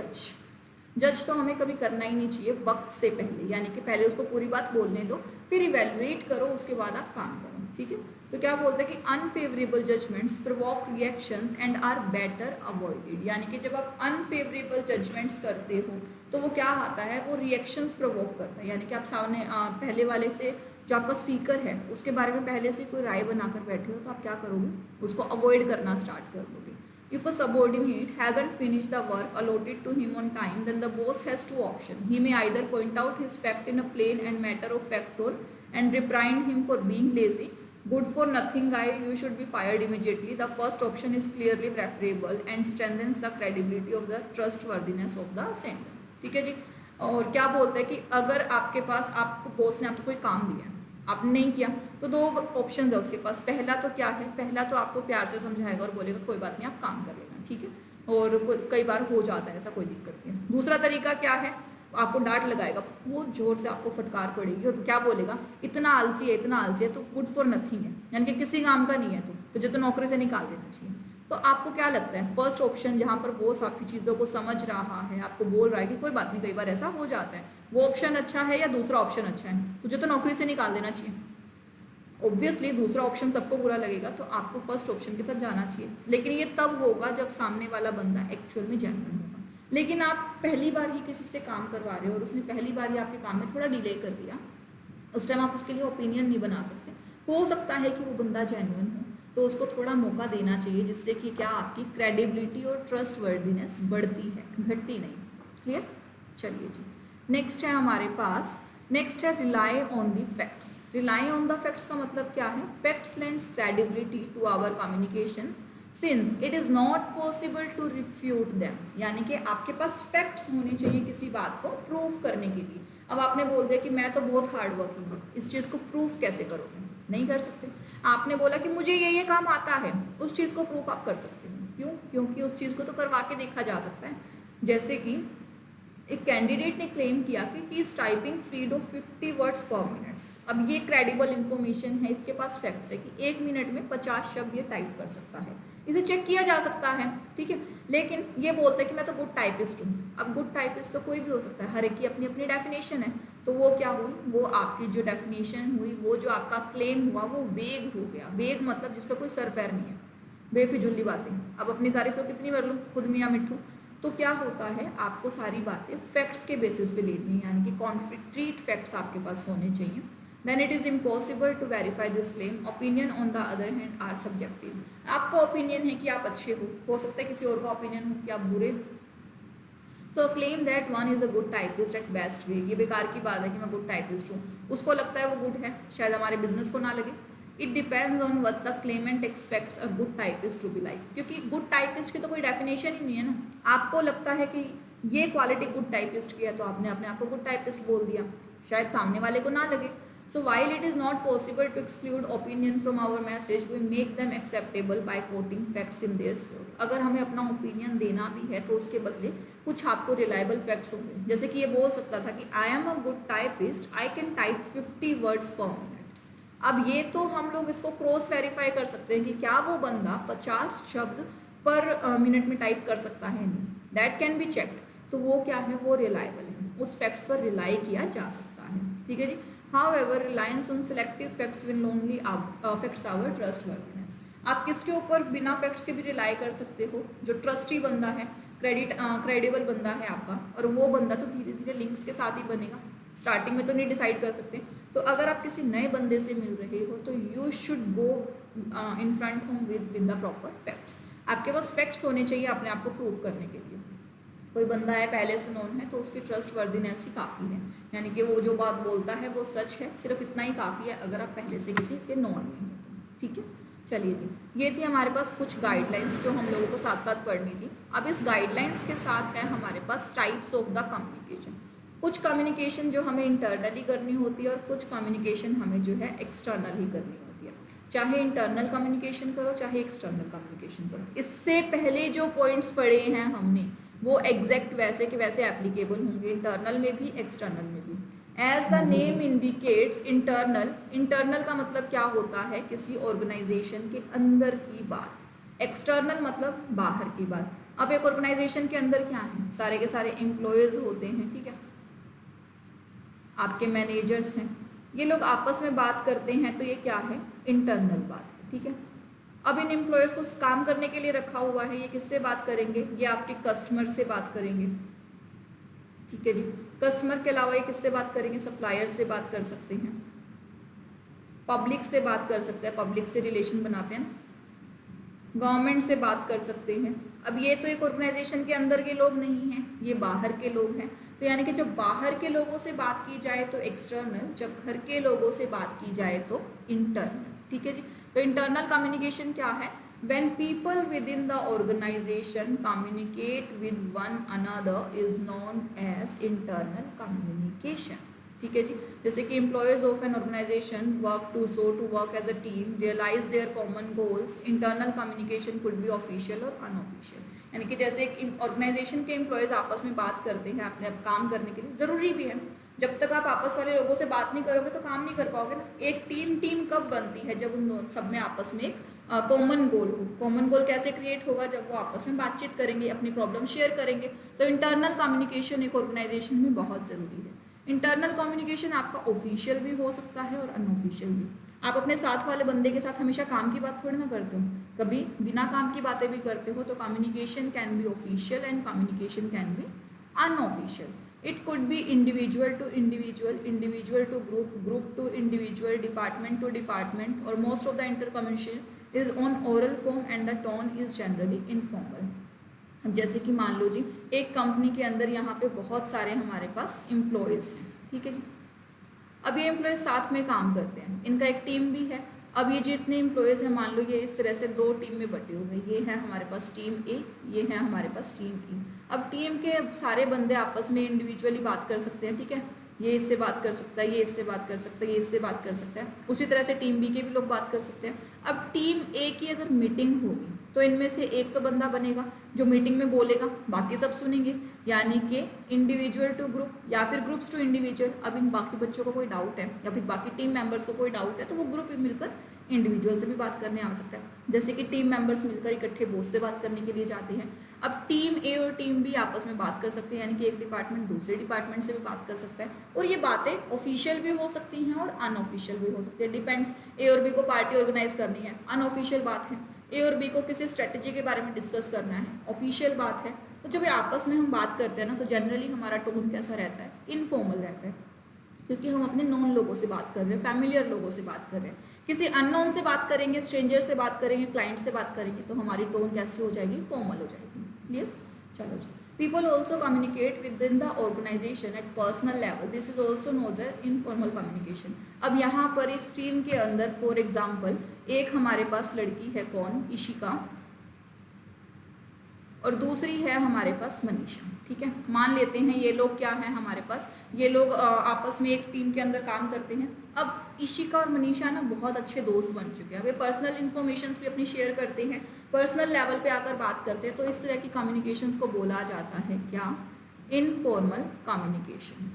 जज तो हमें कभी करना ही नहीं चाहिए वक्त से पहले, यानी कि पहले उसको पूरी बात बोलने दो, फिर इवेलुएट करो, उसके बाद आप काम करो, ठीक है. तो क्या बोलते हैं कि unfavourable judgements provoke reactions and are better avoided. यानी कि जब आप अनफेवरेबल जजमेंट्स करते हो तो वो क्या आता है, वो रिएक्शंस प्रोवोक करता है. यानी कि आप सामने पहले वाले से जो आपका स्पीकर है उसके बारे में पहले से कोई राय बनाकर बैठे हो, तो आप क्या करोगे, उसको अवॉइड करना स्टार्ट कर दोगे. If a subordinate hasn't finished the work allotted to him on time, then the boss has 2 options. He may either point out his fact in a plain and matter-of-fact tone and reprimand him for being lazy. Good for nothing guy, you should be fired immediately. The first option is clearly preferable and strengthens the credibility of the trustworthiness of the sender. ठीक है जी. और क्या बोलते हैं कि अगर आपके पास, आपको बॉस ने आपको कोई काम दिया, आपने नहीं किया, तो 2 ऑप्शंस है उसके पास. पहला तो क्या है, पहला तो आपको प्यार से समझाएगा और बोलेगा कोई बात नहीं आप काम कर लेना, ठीक है, और कई बार हो जाता है ऐसा, कोई दिक्कत नहीं. दूसरा तरीका क्या है, आपको डांट लगाएगा, वो जोर से आपको फटकार पड़ेगी और क्या बोलेगा, इतना आलसी है तो गुड फॉर नथिंग है, यानी कि किसी काम का नहीं है, तो तुझे तो नौकरी से निकाल देना चाहिए. तो आपको क्या लगता है, फर्स्ट ऑप्शन जहाँ पर बॉस आपकी चीज़ों को समझ रहा है, आपको बोल रहा है कि कोई बात नहीं, कई बार ऐसा हो जाता है, वो ऑप्शन अच्छा है या दूसरा ऑप्शन अच्छा है, तुझे तो नौकरी से निकाल देना चाहिए. ऑब्वियसली दूसरा ऑप्शन सबको बुरा लगेगा, तो आपको फर्स्ट ऑप्शन के साथ जाना चाहिए. लेकिन ये तब होगा जब सामने वाला बंदा एक्चुअल में जेन्युइन होगा. लेकिन आप पहली बार ही किसी से काम करवा रहे हो और उसने पहली बार ही आपके काम में थोड़ा डिले कर दिया, उस टाइम आप उसके लिए ओपिनियन नहीं बना सकते। हो सकता है कि वो बंदा जेन्युइन हो, तो उसको थोड़ा मौका देना चाहिए, जिससे कि क्या आपकी क्रेडिबिलिटी और ट्रस्ट वर्दीनेस बढ़ती है, घटती नहीं। क्लियर? चलिए जी, नेक्स्ट है हमारे पास, नेक्स्ट है rely on the facts. Rely on the facts का मतलब क्या है? Facts lends credibility to our communication since it is not possible to refute them. यानी कि आपके पास फैक्ट्स होने चाहिए किसी बात को प्रूव करने के लिए। अब आपने बोल दिया कि मैं तो बहुत हार्ड वर्किंग हूँ, इस चीज़ को प्रूव कैसे करोगे? नहीं कर सकते। आपने बोला कि मुझे ये काम आता है, उस चीज़ को प्रूफ आप कर सकते हो। क्यों? क्योंकि उस चीज़ को तो करवा के देखा जा सकता है। जैसे कि एक कैंडिडेट ने क्लेम किया कि he is typing speed of 50 words पर मिनट्स। अब ये क्रेडिबल इंफॉर्मेशन है, इसके पास फैक्ट्स है कि 1 मिनट में 50 शब्द ये टाइप कर सकता है, इसे चेक किया जा सकता है, ठीक है। लेकिन ये बोलते हैं कि मैं तो गुड टाइपिस्ट हूँ। अब गुड टाइपिस्ट तो कोई भी हो सकता है, हर एक की अपनी अपनी डेफिनेशन है। तो वो क्या हुई, वो आपकी जो डेफिनेशन हुई, वो जो आपका क्लेम हुआ, वो वेग हो गया। वेग मतलब जिसका कोई सर पैर नहीं है, बेफिजुली बातें। अब अपनी तारीफ तो कितनी कर लूँ, खुद मियाँ मिट्ठू। तो क्या होता है, आपको सारी बातें फैक्ट्स के बेसिस पे लेनी है, यानी कि कॉन्क्रीट फैक्ट्स आपके पास होने चाहिए। Then it is impossible to verify this claim. Opinion on the other hand are subjective. आपका ओपिनियन है कि आप अच्छे हो सकता है किसी और का ओपिनियन हो कि आप बुरे। तो claim that one is a good typist at best way, ये बेकार की बात है कि मैं गुड टाइपिस्ट हूँ, उसको लगता है वो गुड है, शायद हमारे बिजनेस को ना लगे। It depends on what the claimant expects a good typist to be like. क्योंकि गुड टाइपिस्ट की तो कोई डेफिनेशन ही नहीं है ना। आपको लगता है कि ये क्वालिटी गुड टाइपिस्ट की है, तो आपने अपने आप को गुड टाइपिस्ट बोल दिया, शायद सामने वाले को ना लगे। So while it is not possible to exclude opinion from our message, we make them acceptable by quoting facts in their sport. अगर हमें अपना ओपिनियन देना भी है तो उसके बदले कुछ आपको रिलायबल फैक्ट्स होंगे। जैसे कि ये बोल सकता था कि I am a good typist, I can type 50 words पर मिनट। अब ये तो हम लोग इसको क्रॉस वेरीफाई कर सकते हैं कि क्या वो बंदा 50 शब्द पर मिनट में टाइप कर सकता है, नहीं, दैट कैन बी चेक्ड। तो वो क्या है, वो रिलायबल है, उस फैक्ट्स पर रिलाई किया जा सकता है, ठीक है जी। However, reliance on selective facts will only affects our trustworthiness. आप किसके ऊपर बिना फैक्ट्स के भी रिलाई कर सकते हो? जो ट्रस्टी बंदा है, क्रेडिबल बंदा है आपका, और वो बंदा तो धीरे धीरे लिंक्स के साथ ही बनेगा, स्टार्टिंग में तो नहीं डिसाइड कर सकते। तो अगर आप किसी नए बंदे से मिल रहे हो तो you should go in front home with the proper facts. आपके पास फैक्ट्स होने चाहिए अपने आप को प्रूव करने के लिए। कोई बंदा है पहले से नोन है तो उसकी ट्रस्ट वर्दीनेस ही काफ़ी है, यानी कि वो जो बात बोलता है वो सच है, सिर्फ इतना ही काफ़ी है अगर आप पहले से किसी के नोन में हो, ठीक है। चलिए जी, ये थी हमारे पास कुछ गाइडलाइंस जो हम लोगों को साथ साथ पढ़नी थी। अब इस गाइडलाइंस के साथ है हमारे पास टाइप्स ऑफ द कम्युनिकेशन। कुछ कम्युनिकेशन जो हमें इंटरनली करनी होती है और कुछ कम्युनिकेशन हमें जो है एक्सटर्नल ही करनी होती है। चाहे इंटरनल कम्युनिकेशन करो चाहे एक्सटर्नल कम्युनिकेशन करो, इससे पहले जो पॉइंट्स पढ़े हैं हमने वो एग्जैक्ट वैसे के वैसे एप्लीकेबल होंगे, इंटरनल में भी एक्सटर्नल में भी। As the name indicates, internal, internal का मतलब क्या होता है, किसी ऑर्गेनाइजेशन के अंदर की बात। एक्सटर्नल मतलब बाहर की बात। अब एक ऑर्गेनाइजेशन के अंदर क्या है, सारे के सारे एम्प्लॉयज़ होते हैं, ठीक है, आपके मैनेजर्स हैं, ये लोग आपस में बात करते हैं, तो ये क्या है, इंटरनल बात है, ठीक है। अब इन एम्प्लॉयज़ को काम करने के लिए रखा हुआ है, ये किससे बात करेंगे, ये आपके कस्टमर से बात करेंगे, ठीक है जी। कस्टमर के अलावा ये किससे बात करेंगे, सप्लायर से बात कर सकते हैं, पब्लिक से बात कर सकते हैं, पब्लिक से रिलेशन बनाते हैं ना, गवर्नमेंट से बात कर सकते हैं। अब ये तो एक ऑर्गेनाइजेशन के अंदर के लोग नहीं हैं, ये बाहर के लोग हैं। तो यानी कि जब बाहर के लोगों से बात की जाए तो एक्सटर्नल, जब घर के लोगों से बात की जाए तो इंटरनल, ठीक है जी। तो इंटरनल कम्युनिकेशन क्या है, when people within the organization communicate with one another is known as internal communication, ठीक है जी। जैसे कि employees of an organisation work to work as a team, realise their common goals. Internal communication could be official और unofficial, यानी कि जैसे एक ऑर्गेनाइजेशन के एम्प्लॉयज़ आपस में बात करते हैं अपने काम करने के लिए, ज़रूरी भी है। जब तक आप आपस वाले लोगों से बात नहीं करोगे तो काम नहीं कर पाओगे ना। एक टीम कब बनती है, जब उन सब में आपस में एक कॉमन गोल हो। कॉमन गोल कैसे क्रिएट होगा, जब वो आपस में बातचीत करेंगे, अपनी प्रॉब्लम शेयर करेंगे। तो इंटरनल कम्युनिकेशन एक ऑर्गेनाइजेशन में बहुत ज़रूरी है। इंटरनल कम्युनिकेशन आपका ऑफिशियल भी हो सकता है और अनऑफिशियल भी। आप अपने साथ वाले बंदे के साथ हमेशा काम की बात थोड़ी ना करते हो, कभी बिना काम की बातें भी करते हो। तो communication can be official and communication can be unofficial. It could be individual to individual, individual to group, group to individual, department to department, or most of the intercommunication is on oral form and the tone is generally informal. अब जैसे कि मान लो जी एक company के अंदर यहाँ पे बहुत सारे हमारे पास एम्प्लॉयज़ हैं, ठीक है जी। अब ये एम्प्लॉयज़ साथ में काम करते हैं, इनका एक टीम भी है। अब ये जितने एम्प्लॉयज़ हैं मान लो ये इस तरह से दो टीम में बटे हुए, ये है हमारे पास टीम ए, ये है हमारे पास टीम ई। अब टीम के सारे बंदे आपस में इंडिविजुअली बात कर सकते हैं, ठीक है, ये इससे बात कर सकता है, ये इससे बात कर सकता है, ये इससे बात कर सकता है। उसी तरह से टीम बी के भी लोग बात कर सकते हैं। अब टीम ए की अगर मीटिंग होगी तो इनमें से एक तो बंदा बनेगा जो मीटिंग में बोलेगा, बाकी सब सुनेंगे, यानी कि इंडिविजुअल टू ग्रुप या फिर ग्रुप्स टू इंडिविजुअल। अब इन बाकी बच्चों को कोई डाउट है या फिर बाकी टीम मेंबर्स को कोई डाउट है तो वो ग्रुप मिलकर इंडिविजुअल से भी बात करने आ सकता है। जैसे कि टीम मेंबर्स मिलकर इकट्ठे बॉस से बात करने के लिए जाते हैं। अब टीम ए और टीम बी आपस में बात कर सकते हैं, यानी कि एक डिपार्टमेंट दूसरे डिपार्टमेंट से भी बात कर सकता है। और ये बातें ऑफिशियल भी हो सकती हैं और अनऑफिशियल भी हो सकती है, डिपेंड्स। ए और बी को पार्टी ऑर्गेनाइज करनी है, अनऑफिशियल बात है। ए और बी को किसी स्ट्रेटजी के बारे में डिस्कस करना है, ऑफिशियल बात है। तो जब आपस में हम बात करते हैं ना तो जनरली हमारा टोन कैसा रहता है, इनफॉर्मल रहता है, क्योंकि हम अपने नॉन लोगों से बात कर रहे हैं, फैमिलियर लोगों से बात कर रहे हैं। किसी अननोन से बात करेंगे, स्ट्रेंजर से बात करेंगे, क्लाइंट से बात करेंगे तो हमारी टोन कैसी हो जाएगी, फॉर्मल हो जाएगी। क्लियर? चलो जी। People also communicate within the organisation at personal level, this is also knows as informal communication. अब यहाँ पर इस टीम के अंदर फॉर एग्जाम्पल एक हमारे पास लड़की है, कौन, इशिका, और दूसरी है हमारे पास मनीषा, ठीक है। मान लेते हैं ये लोग क्या हैं हमारे पास, ये लोग आपस में एक टीम के अंदर काम करते हैं। अब इशिका और मनीषा ना बहुत अच्छे दोस्त बन चुके हैं, वे पर्सनल इन्फॉर्मेशंस भी अपनी शेयर करते हैं, पर्सनल लेवल पे आकर बात करते हैं। तो इस तरह की कम्युनिकेशंस को बोला जाता है क्या, इनफॉर्मल कम्युनिकेशन।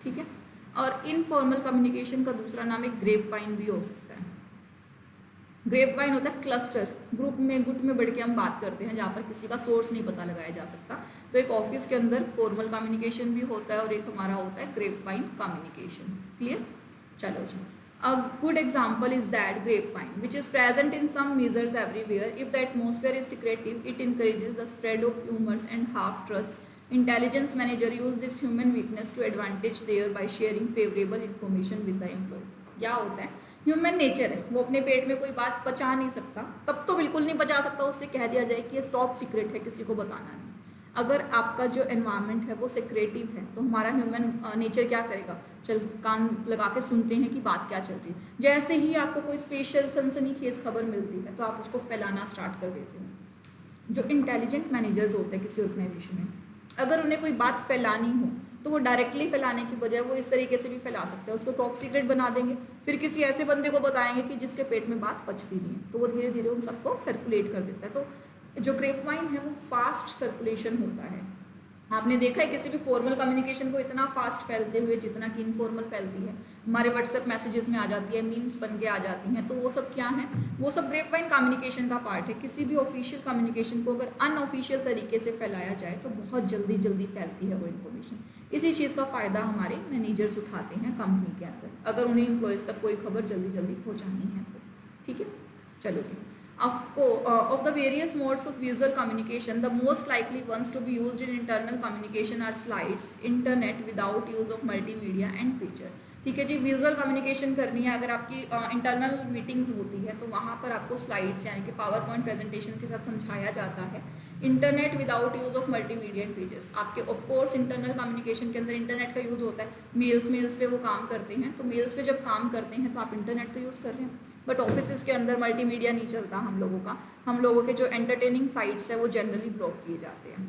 ठीक है। और इनफॉर्मल कम्युनिकेशन का दूसरा नाम एक ग्रेप वाइन भी हो सकता है। ग्रेप वाइन होता है क्लस्टर, ग्रुप में गुट में बढ़ के हम बात करते हैं जहाँ पर किसी का सोर्स नहीं पता लगाया जा सकता। तो एक ऑफिस के अंदर फॉर्मल कम्युनिकेशन भी होता है और एक हमारा होता है ग्रेप वाइन कम्युनिकेशन। क्लियर? चलो जी। A good example is that grapevine, which is present in some measures everywhere. If the atmosphere is secretive, it encourages the spread of rumors and half-truths. Intelligence manager use this human weakness to advantage there by sharing favorable information with the employee. क्या होता है, human nature है, वो अपने पेट में कोई बात पचा नहीं सकता, तब तो बिल्कुल नहीं पचा सकता, उससे कह दिया जाए कि ये टॉप सीक्रेट है, किसी को बताना नहीं। अगर आपका जो एनवायरनमेंट है वो सेक्रेटिव है तो हमारा ह्यूमन नेचर क्या करेगा, चल कान लगा के सुनते हैं कि बात क्या चल रही है। जैसे ही आपको कोई स्पेशल सनसनीखेज खबर मिलती है तो आप उसको फैलाना स्टार्ट कर देते हो। जो इंटेलिजेंट मैनेजर्स होते हैं किसी ऑर्गेनाइजेशन में, अगर उन्हें कोई बात फैलानी हो तो वो डायरेक्टली फैलाने की बजाय वो इस तरीके से भी फैला सकते हैं, उसको टॉप सीक्रेट बना देंगे, फिर किसी ऐसे बंदे को बताएंगे कि जिसके पेट में बात पचती नहीं है, तो वो धीरे धीरे उन सबको सर्कुलेट कर देता है। तो जो ग्रेप वाइन है वो फास्ट सर्कुलेशन होता है। आपने देखा है किसी भी फॉर्मल कम्युनिकेशन को इतना फास्ट फैलते हुए जितना कि इनफॉर्मल फैलती है, हमारे व्हाट्सएप मैसेजेस में आ जाती है, मीम्स बन के आ जाती हैं, तो वो सब क्या है, वो सब ग्रेप वाइन कम्युनिकेशन का पार्ट है। किसी भी ऑफिशियल कम्युनिकेशन को अगर अनऑफिशियल तरीके से फैलाया जाए तो बहुत जल्दी जल्दी फैलती है वो इन्फॉर्मेशन। इसी चीज़ का फ़ायदा हमारे मैनेजर्स उठाते हैं कंपनी के अंदर, अगर उन्हें एम्प्लॉयज़ तक कोई खबर जल्दी जल्दी पहुँचानी है तो। ठीक है, चलो जी। Of the various modes of visual communication, the most likely ones to be used in internal communication are slides, internet without use of multimedia and picture. ठीक है जी, विजुअल कम्युनिकेशन करनी है, अगर आपकी इंटरनल मीटिंग्स होती है तो वहाँ पर आपको स्लाइड्स यानी कि पावर पॉइंट प्रेजेंटेशन के साथ समझाया जाता है। Internet without use of multimedia and pages, आपके ऑफ कोर्स इंटरनल कम्युनिकेशन के अंदर इंटरनेट का यूज़ होता है। मेल्स पे वो काम करते हैं, तो मेल्स पे जब काम करते हैं तो आप इंटरनेट तो यूज़ कर रहे हैं, बट ऑफिस के अंदर मल्टीमीडिया नहीं चलता हम लोगों का। हम लोगों के जो एंटरटेनिंग साइट्स है वो जनरली ब्लॉक किए जाते हैं।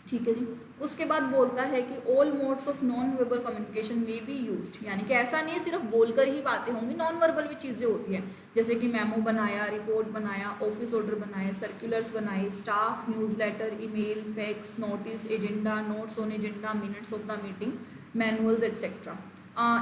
ठीक है जी। उसके बाद बोलता है कि all modes of non verbal communication में बी यूज्ड, यानी कि ऐसा नहीं सिर्फ बोलकर ही बातें होंगी, नॉन वर्बल भी चीज़ें होती हैं, जैसे कि मेमो बनाया, रिपोर्ट बनाया, ऑफिस ऑर्डर बनाए, सर्कुलर्स बनाए, staff newsletter, email, fax, notice, agenda, notes on agenda, minutes of the meeting, manuals etcetera.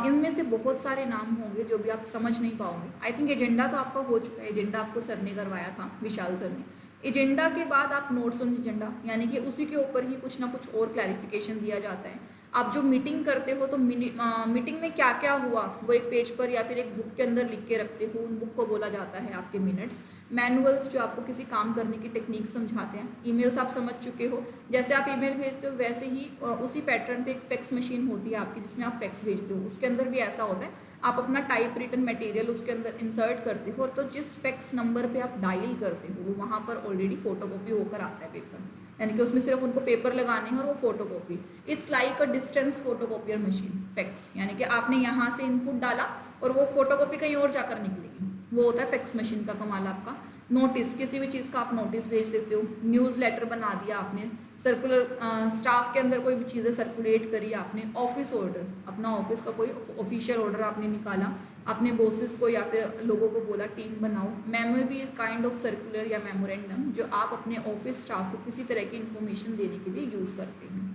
इनमें से बहुत सारे नाम होंगे जो भी आप समझ नहीं पाओगे। आई थिंक एजेंडा तो आपका हो चुका है, एजेंडा आपको सर ने करवाया था, विशाल सर ने। एजेंडा के बाद आप नोट्स ऑन एजेंडा, यानी कि उसी के ऊपर ही कुछ ना कुछ और क्लैरिफिकेशन दिया जाता है। आप जो मीटिंग करते हो तो मीटिंग में क्या क्या हुआ वो एक पेज पर या फिर एक बुक के अंदर लिख के रखते हो, उन बुक को बोला जाता है आपके मिनट्स। मैनुअल्स जो आपको किसी काम करने की टेक्निक समझाते हैं। ईमेल्स आप समझ चुके हो, जैसे आप ईमेल भेजते हो वैसे ही उसी पैटर्न पे एक फैक्स मशीन होती है आपकी जिसमें आप फैक्स भेजते हो, उसके अंदर भी ऐसा होता है। आप अपना टाइप रिटन मटेरियल उसके अंदर इंसर्ट करते हो, तो जिस फैक्स नंबर पे आप डायल करते हो वो वहाँ पर ऑलरेडी फोटोकॉपी होकर आता है पेपर, यानी कि उसमें सिर्फ उनको पेपर लगाने हैं और वो photocopy. It's like a distance photocopier machine fax, यानी कि आपने यहाँ से इनपुट डाला और वो फोटोकॉपी कहीं और जाकर निकलेगी, वो होता है फैक्स मशीन का कमाल आपका। नोटिस, किसी भी चीज़ का आप नोटिस भेज देते हो। न्यूज़ लेटर बना दिया आपने, सर्कुलर स्टाफ के अंदर कोई भी चीज़ें सर्कुलेट करी आपने। ऑफिस ऑर्डर, अपना ऑफिस का कोई ऑफिशियल ऑर्डर आपने निकाला, अपने बॉसेस को या फिर लोगों को बोला टीम बनाओ। मेमो भी काइंड ऑफ सर्कुलर या मेमोरेंडम जो आप अपने ऑफिस स्टाफ को किसी तरह की इन्फॉर्मेशन देने के लिए यूज़ करते हैं।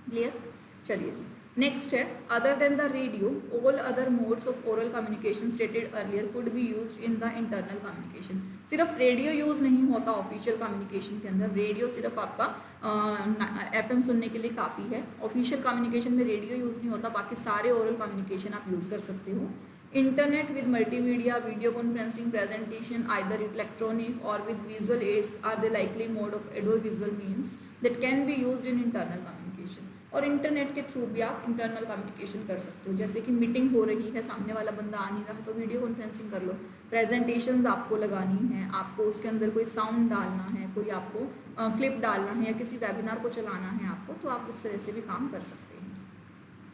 क्लियर? चलिए जी, नेक्स्ट है other than the radio all other modes of oral communication stated earlier could be used in the internal communication. सिर्फ रेडियो यूज़ नहीं होता ऑफिशियल कम्युनिकेशन के अंदर, रेडियो सिर्फ आपका एफएम सुनने के लिए काफ़ी है। ऑफिशियल कम्युनिकेशन में रेडियो यूज़ नहीं होता, बाकी सारे ओरल कम्युनिकेशन आप यूज़ कर सकते हो। Internet with multimedia, video conferencing, presentation either electronic or with visual aids are the likely mode of audio visual means that can be used in internal communication. और internet के through भी आप internal communication कर सकते हो, जैसे कि meeting हो रही है, सामने वाला बंदा आ नहीं रहा तो वीडियो कॉन्फ्रेंसिंग कर लो। प्रेजेंटेशंस आपको लगानी है, आपको उसके अंदर कोई साउंड डालना है, कोई आपको क्लिप डालना है या किसी वेबिनार को चलाना है आपको, तो आप उस तरह से भी काम कर सकते हैं।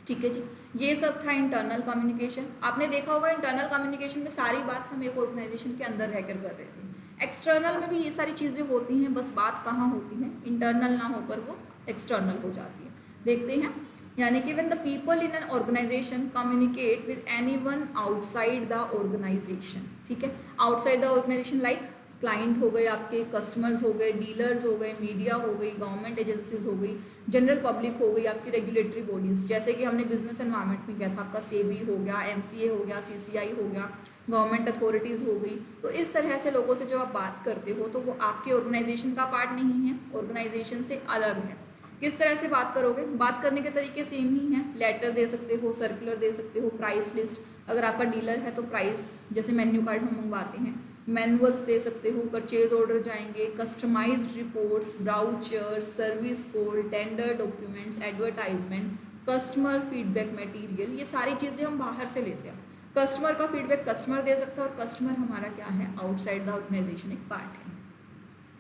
ठीक है जी, ये सब था इंटरनल कम्युनिकेशन। आपने देखा होगा इंटरनल कम्युनिकेशन में सारी बात हम एक ऑर्गेनाइजेशन के अंदर रहकर कर रहे थे। एक्सटर्नल में भी ये सारी चीज़ें होती हैं, बस बात कहाँ होती है, इंटरनल ना होकर वो एक्सटर्नल हो जाती है। देखते हैं, यानी कि when the people in an organisation communicate with anyone outside the organisation. ठीक है, outside the organisation like client हो गए, आपके कस्टमर्स हो गए, डीलर्स हो गए, मीडिया हो गई, गवर्नमेंट एजेंसीज हो गई, जनरल पब्लिक हो गई, आपकी रेगुलेटरी बॉडीज़, जैसे कि हमने बिजनेस एनवायरनमेंट में किया था, आपका सेबी हो गया, एमसीए हो गया, सीसीआई हो गया, गवर्नमेंट अथॉरिटीज़ हो गई। तो इस तरह से लोगों से जब आप बात करते हो तो वो आपके ऑर्गेनाइजेशन का पार्ट नहीं है, ऑर्गेनाइजेशन से अलग है। किस तरह से बात करोगे? बात करने के तरीके सेम ही हैं, लेटर दे सकते हो, सर्कुलर दे सकते हो, प्राइस लिस्ट, अगर आपका डीलर है तो प्राइस, जैसे मेन्यू कार्ड हम मंगवाते हैं, मैनुअल्स दे सकते हो, परचेज ऑर्डर जाएंगे, customised reports, brochures, service code, tender documents, advertisement, customer feedback material, ये सारी चीज़ें हम बाहर से लेते हैं। कस्टमर का फीडबैक कस्टमर दे सकता है और कस्टमर हमारा क्या है, आउटसाइड द ऑर्गेनाइजेशन एक पार्ट है।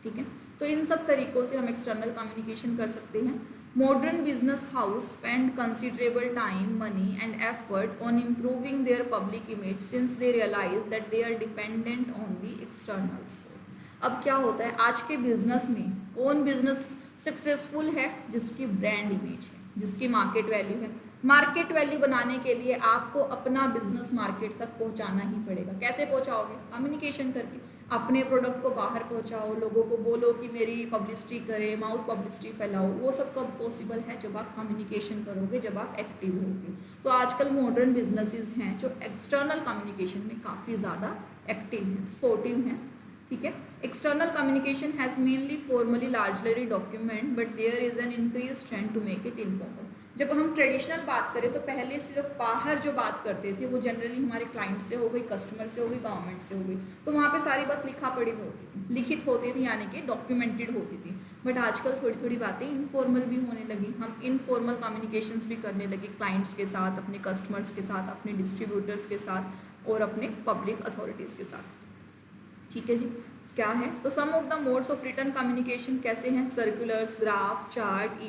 ठीक है, तो इन सब तरीक़ों से हम एक्सटर्नल कम्युनिकेशन कर सकते हैं। Modern business house spend considerable time, money and effort on improving their public image since they realize that they are dependent on the external support. अब क्या होता है आज के बिजनेस में, कौन बिजनेस सक्सेसफुल है? जिसकी ब्रांड इमेज है, जिसकी मार्केट वैल्यू है। मार्केट वैल्यू बनाने के लिए आपको अपना बिजनेस मार्केट तक पहुंचाना ही पड़ेगा। कैसे पहुंचाओगे? कम्युनिकेशन करके। अपने प्रोडक्ट को बाहर पहुंचाओ, लोगों को बोलो कि मेरी पब्लिसिटी करें, माउथ पब्लिसिटी फैलाओ। वो सब कब पॉसिबल है? जब आप कम्युनिकेशन करोगे, जब आप एक्टिव होगे। तो आजकल मॉडर्न बिजनेसेस हैं जो एक्सटर्नल कम्युनिकेशन में काफ़ी ज़्यादा एक्टिव हैं, स्पोर्टिव हैं। ठीक है, external communication has mainly formally largely document but there is an increase trend to make it informal. जब हम ट्रेडिशनल बात करें तो पहले सिर्फ बाहर जो बात करते थे वो जनरली हमारे क्लाइंट से हो गई, कस्टमर से हो गई, गवर्नमेंट से हो गई, तो वहाँ पे सारी बात लिखा पढ़ी में होती थी, लिखित होती थी, यानी कि डॉक्यूमेंटेड होती थी। बट आजकल थोड़ी थोड़ी बातें इनफॉर्मल भी होने लगी। हम इनफॉर्मल कम्युनिकेशंस भी करने लगे क्लाइंट्स के साथ, अपने कस्टमर्स के साथ, अपने डिस्ट्रीब्यूटर्स के साथ और अपने पब्लिक अथॉरिटीज़ के साथ। ठीक है जी, क्या है? तो some of the modes of return communication कैसे हैं? Circulars, graph, chart,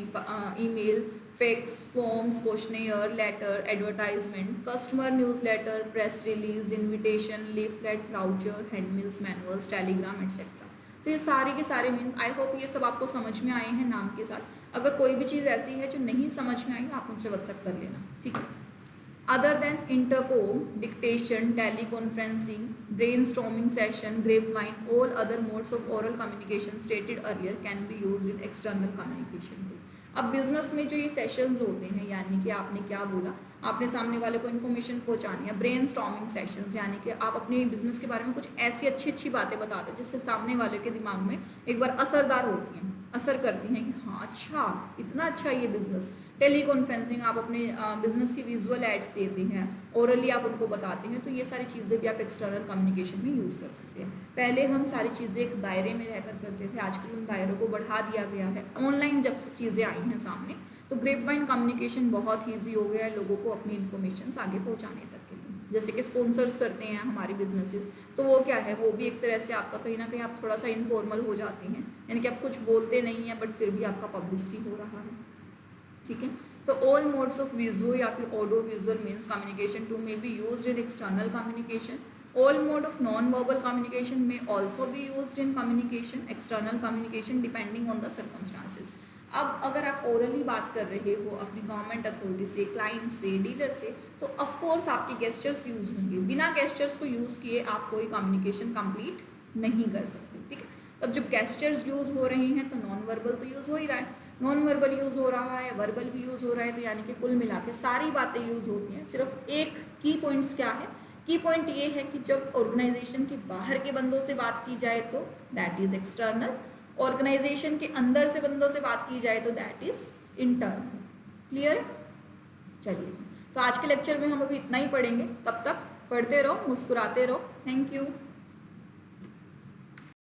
email, fax, forms, questionnaire, letter, advertisement, customer newsletter, press release, invitation, leaflet, brochure, handbills, manuals, telegram etcetera. तो ये सारे के सारे मीन्स, आई होप ये सब आपको समझ में आए हैं नाम के साथ। अगर कोई भी चीज़ ऐसी है जो नहीं समझ में आई, आप मुझसे व्हाट्सएप कर लेना। ठीक है, other than intercom, dictation, teleconferencing, brainstorming session, grapevine, all other modes of oral communication stated earlier can be used in external communication too. अब बिजनेस में जो ये सेशंस होते हैं, यानी कि आपने क्या बोला, आपने सामने वाले को इन्फॉर्मेशन पहुंचानी है। ब्रेन स्टॉर्मिंग सेशंस, यानी कि आप अपने बिजनेस के बारे में कुछ ऐसी अच्छी अच्छी बातें बता दो जिससे सामने वाले के दिमाग में एक बार असरदार होती हैं। असर करती हैं कि हाँ अच्छा इतना अच्छा ये बिजनेस। टेली कॉन्फ्रेंसिंग, आप अपने बिजनेस की विजुअल एड्स देते हैं, ओरली आप उनको बताते हैं, तो ये सारी चीज़ें भी आप एक्सटर्नल कम्युनिकेशन में यूज़ कर सकते हैं। पहले हम सारी चीज़ें एक दायरे में रहकर करते थे, आजकल उन दायरों को बढ़ा दिया गया है। ऑनलाइन जब से चीज़ें आई हैं सामने, तो ग्रेपवाइन कम्युनिकेशन बहुत ईजी हो गया है लोगों को अपनी इन्फॉर्मेशन आगे पहुँचाने तक के लिए। जैसे कि स्पॉन्सर्स करते हैं हमारे बिजनेसेस, तो वो क्या है, वो भी एक तरह से आपका कहीं ना कहीं आप थोड़ा सा इनफॉर्मल हो जाते हैं, यानी कि आप कुछ बोलते नहीं हैं बट फिर भी आपका पब्लिसिटी हो रहा है। ठीक है, तो ऑल मोड्स ऑफ विजुअल या फिर audio visual means communication to may be used in external communication. All mode of non verbal communication may also be used in communication, external communication, depending on the circumstances. अब अगर आप orally बात कर रहे हो अपनी गवर्नमेंट अथॉरिटी से, client से, डीलर से, तो ऑफकोर्स आपके गेस्चर्स यूज होंगे। बिना गेस्चर्स को यूज़ किए आप कोई कम्युनिकेशन कंप्लीट नहीं कर सकते। ठीक है, अब जब गेस्चर्स यूज़ हो रहे हैं तो नॉन वर्बल तो यूज़ हो ही रहा है, नॉन वर्बल यूज़ हो रहा है, वर्बल भी यूज़ हो रहा है, तो यानी कि कुल मिला के सारी बातें यूज़ होती हैं। सिर्फ एक की पॉइंट्स क्या है, की पॉइंट ये है कि जब ऑर्गेनाइजेशन के बाहर के बंदों से बात की जाए तो दैट इज़ एक्सटर्नल, ऑर्गेनाइजेशन के अंदर से बंदों से बात की जाए तो दैट इज़ इंटरनल। क्लियर? चलिए जी, तो आज के लेक्चर में हम अभी इतना ही पढ़ेंगे, तब तक पढ़ते रहो, मुस्कुराते रहो। Thank you.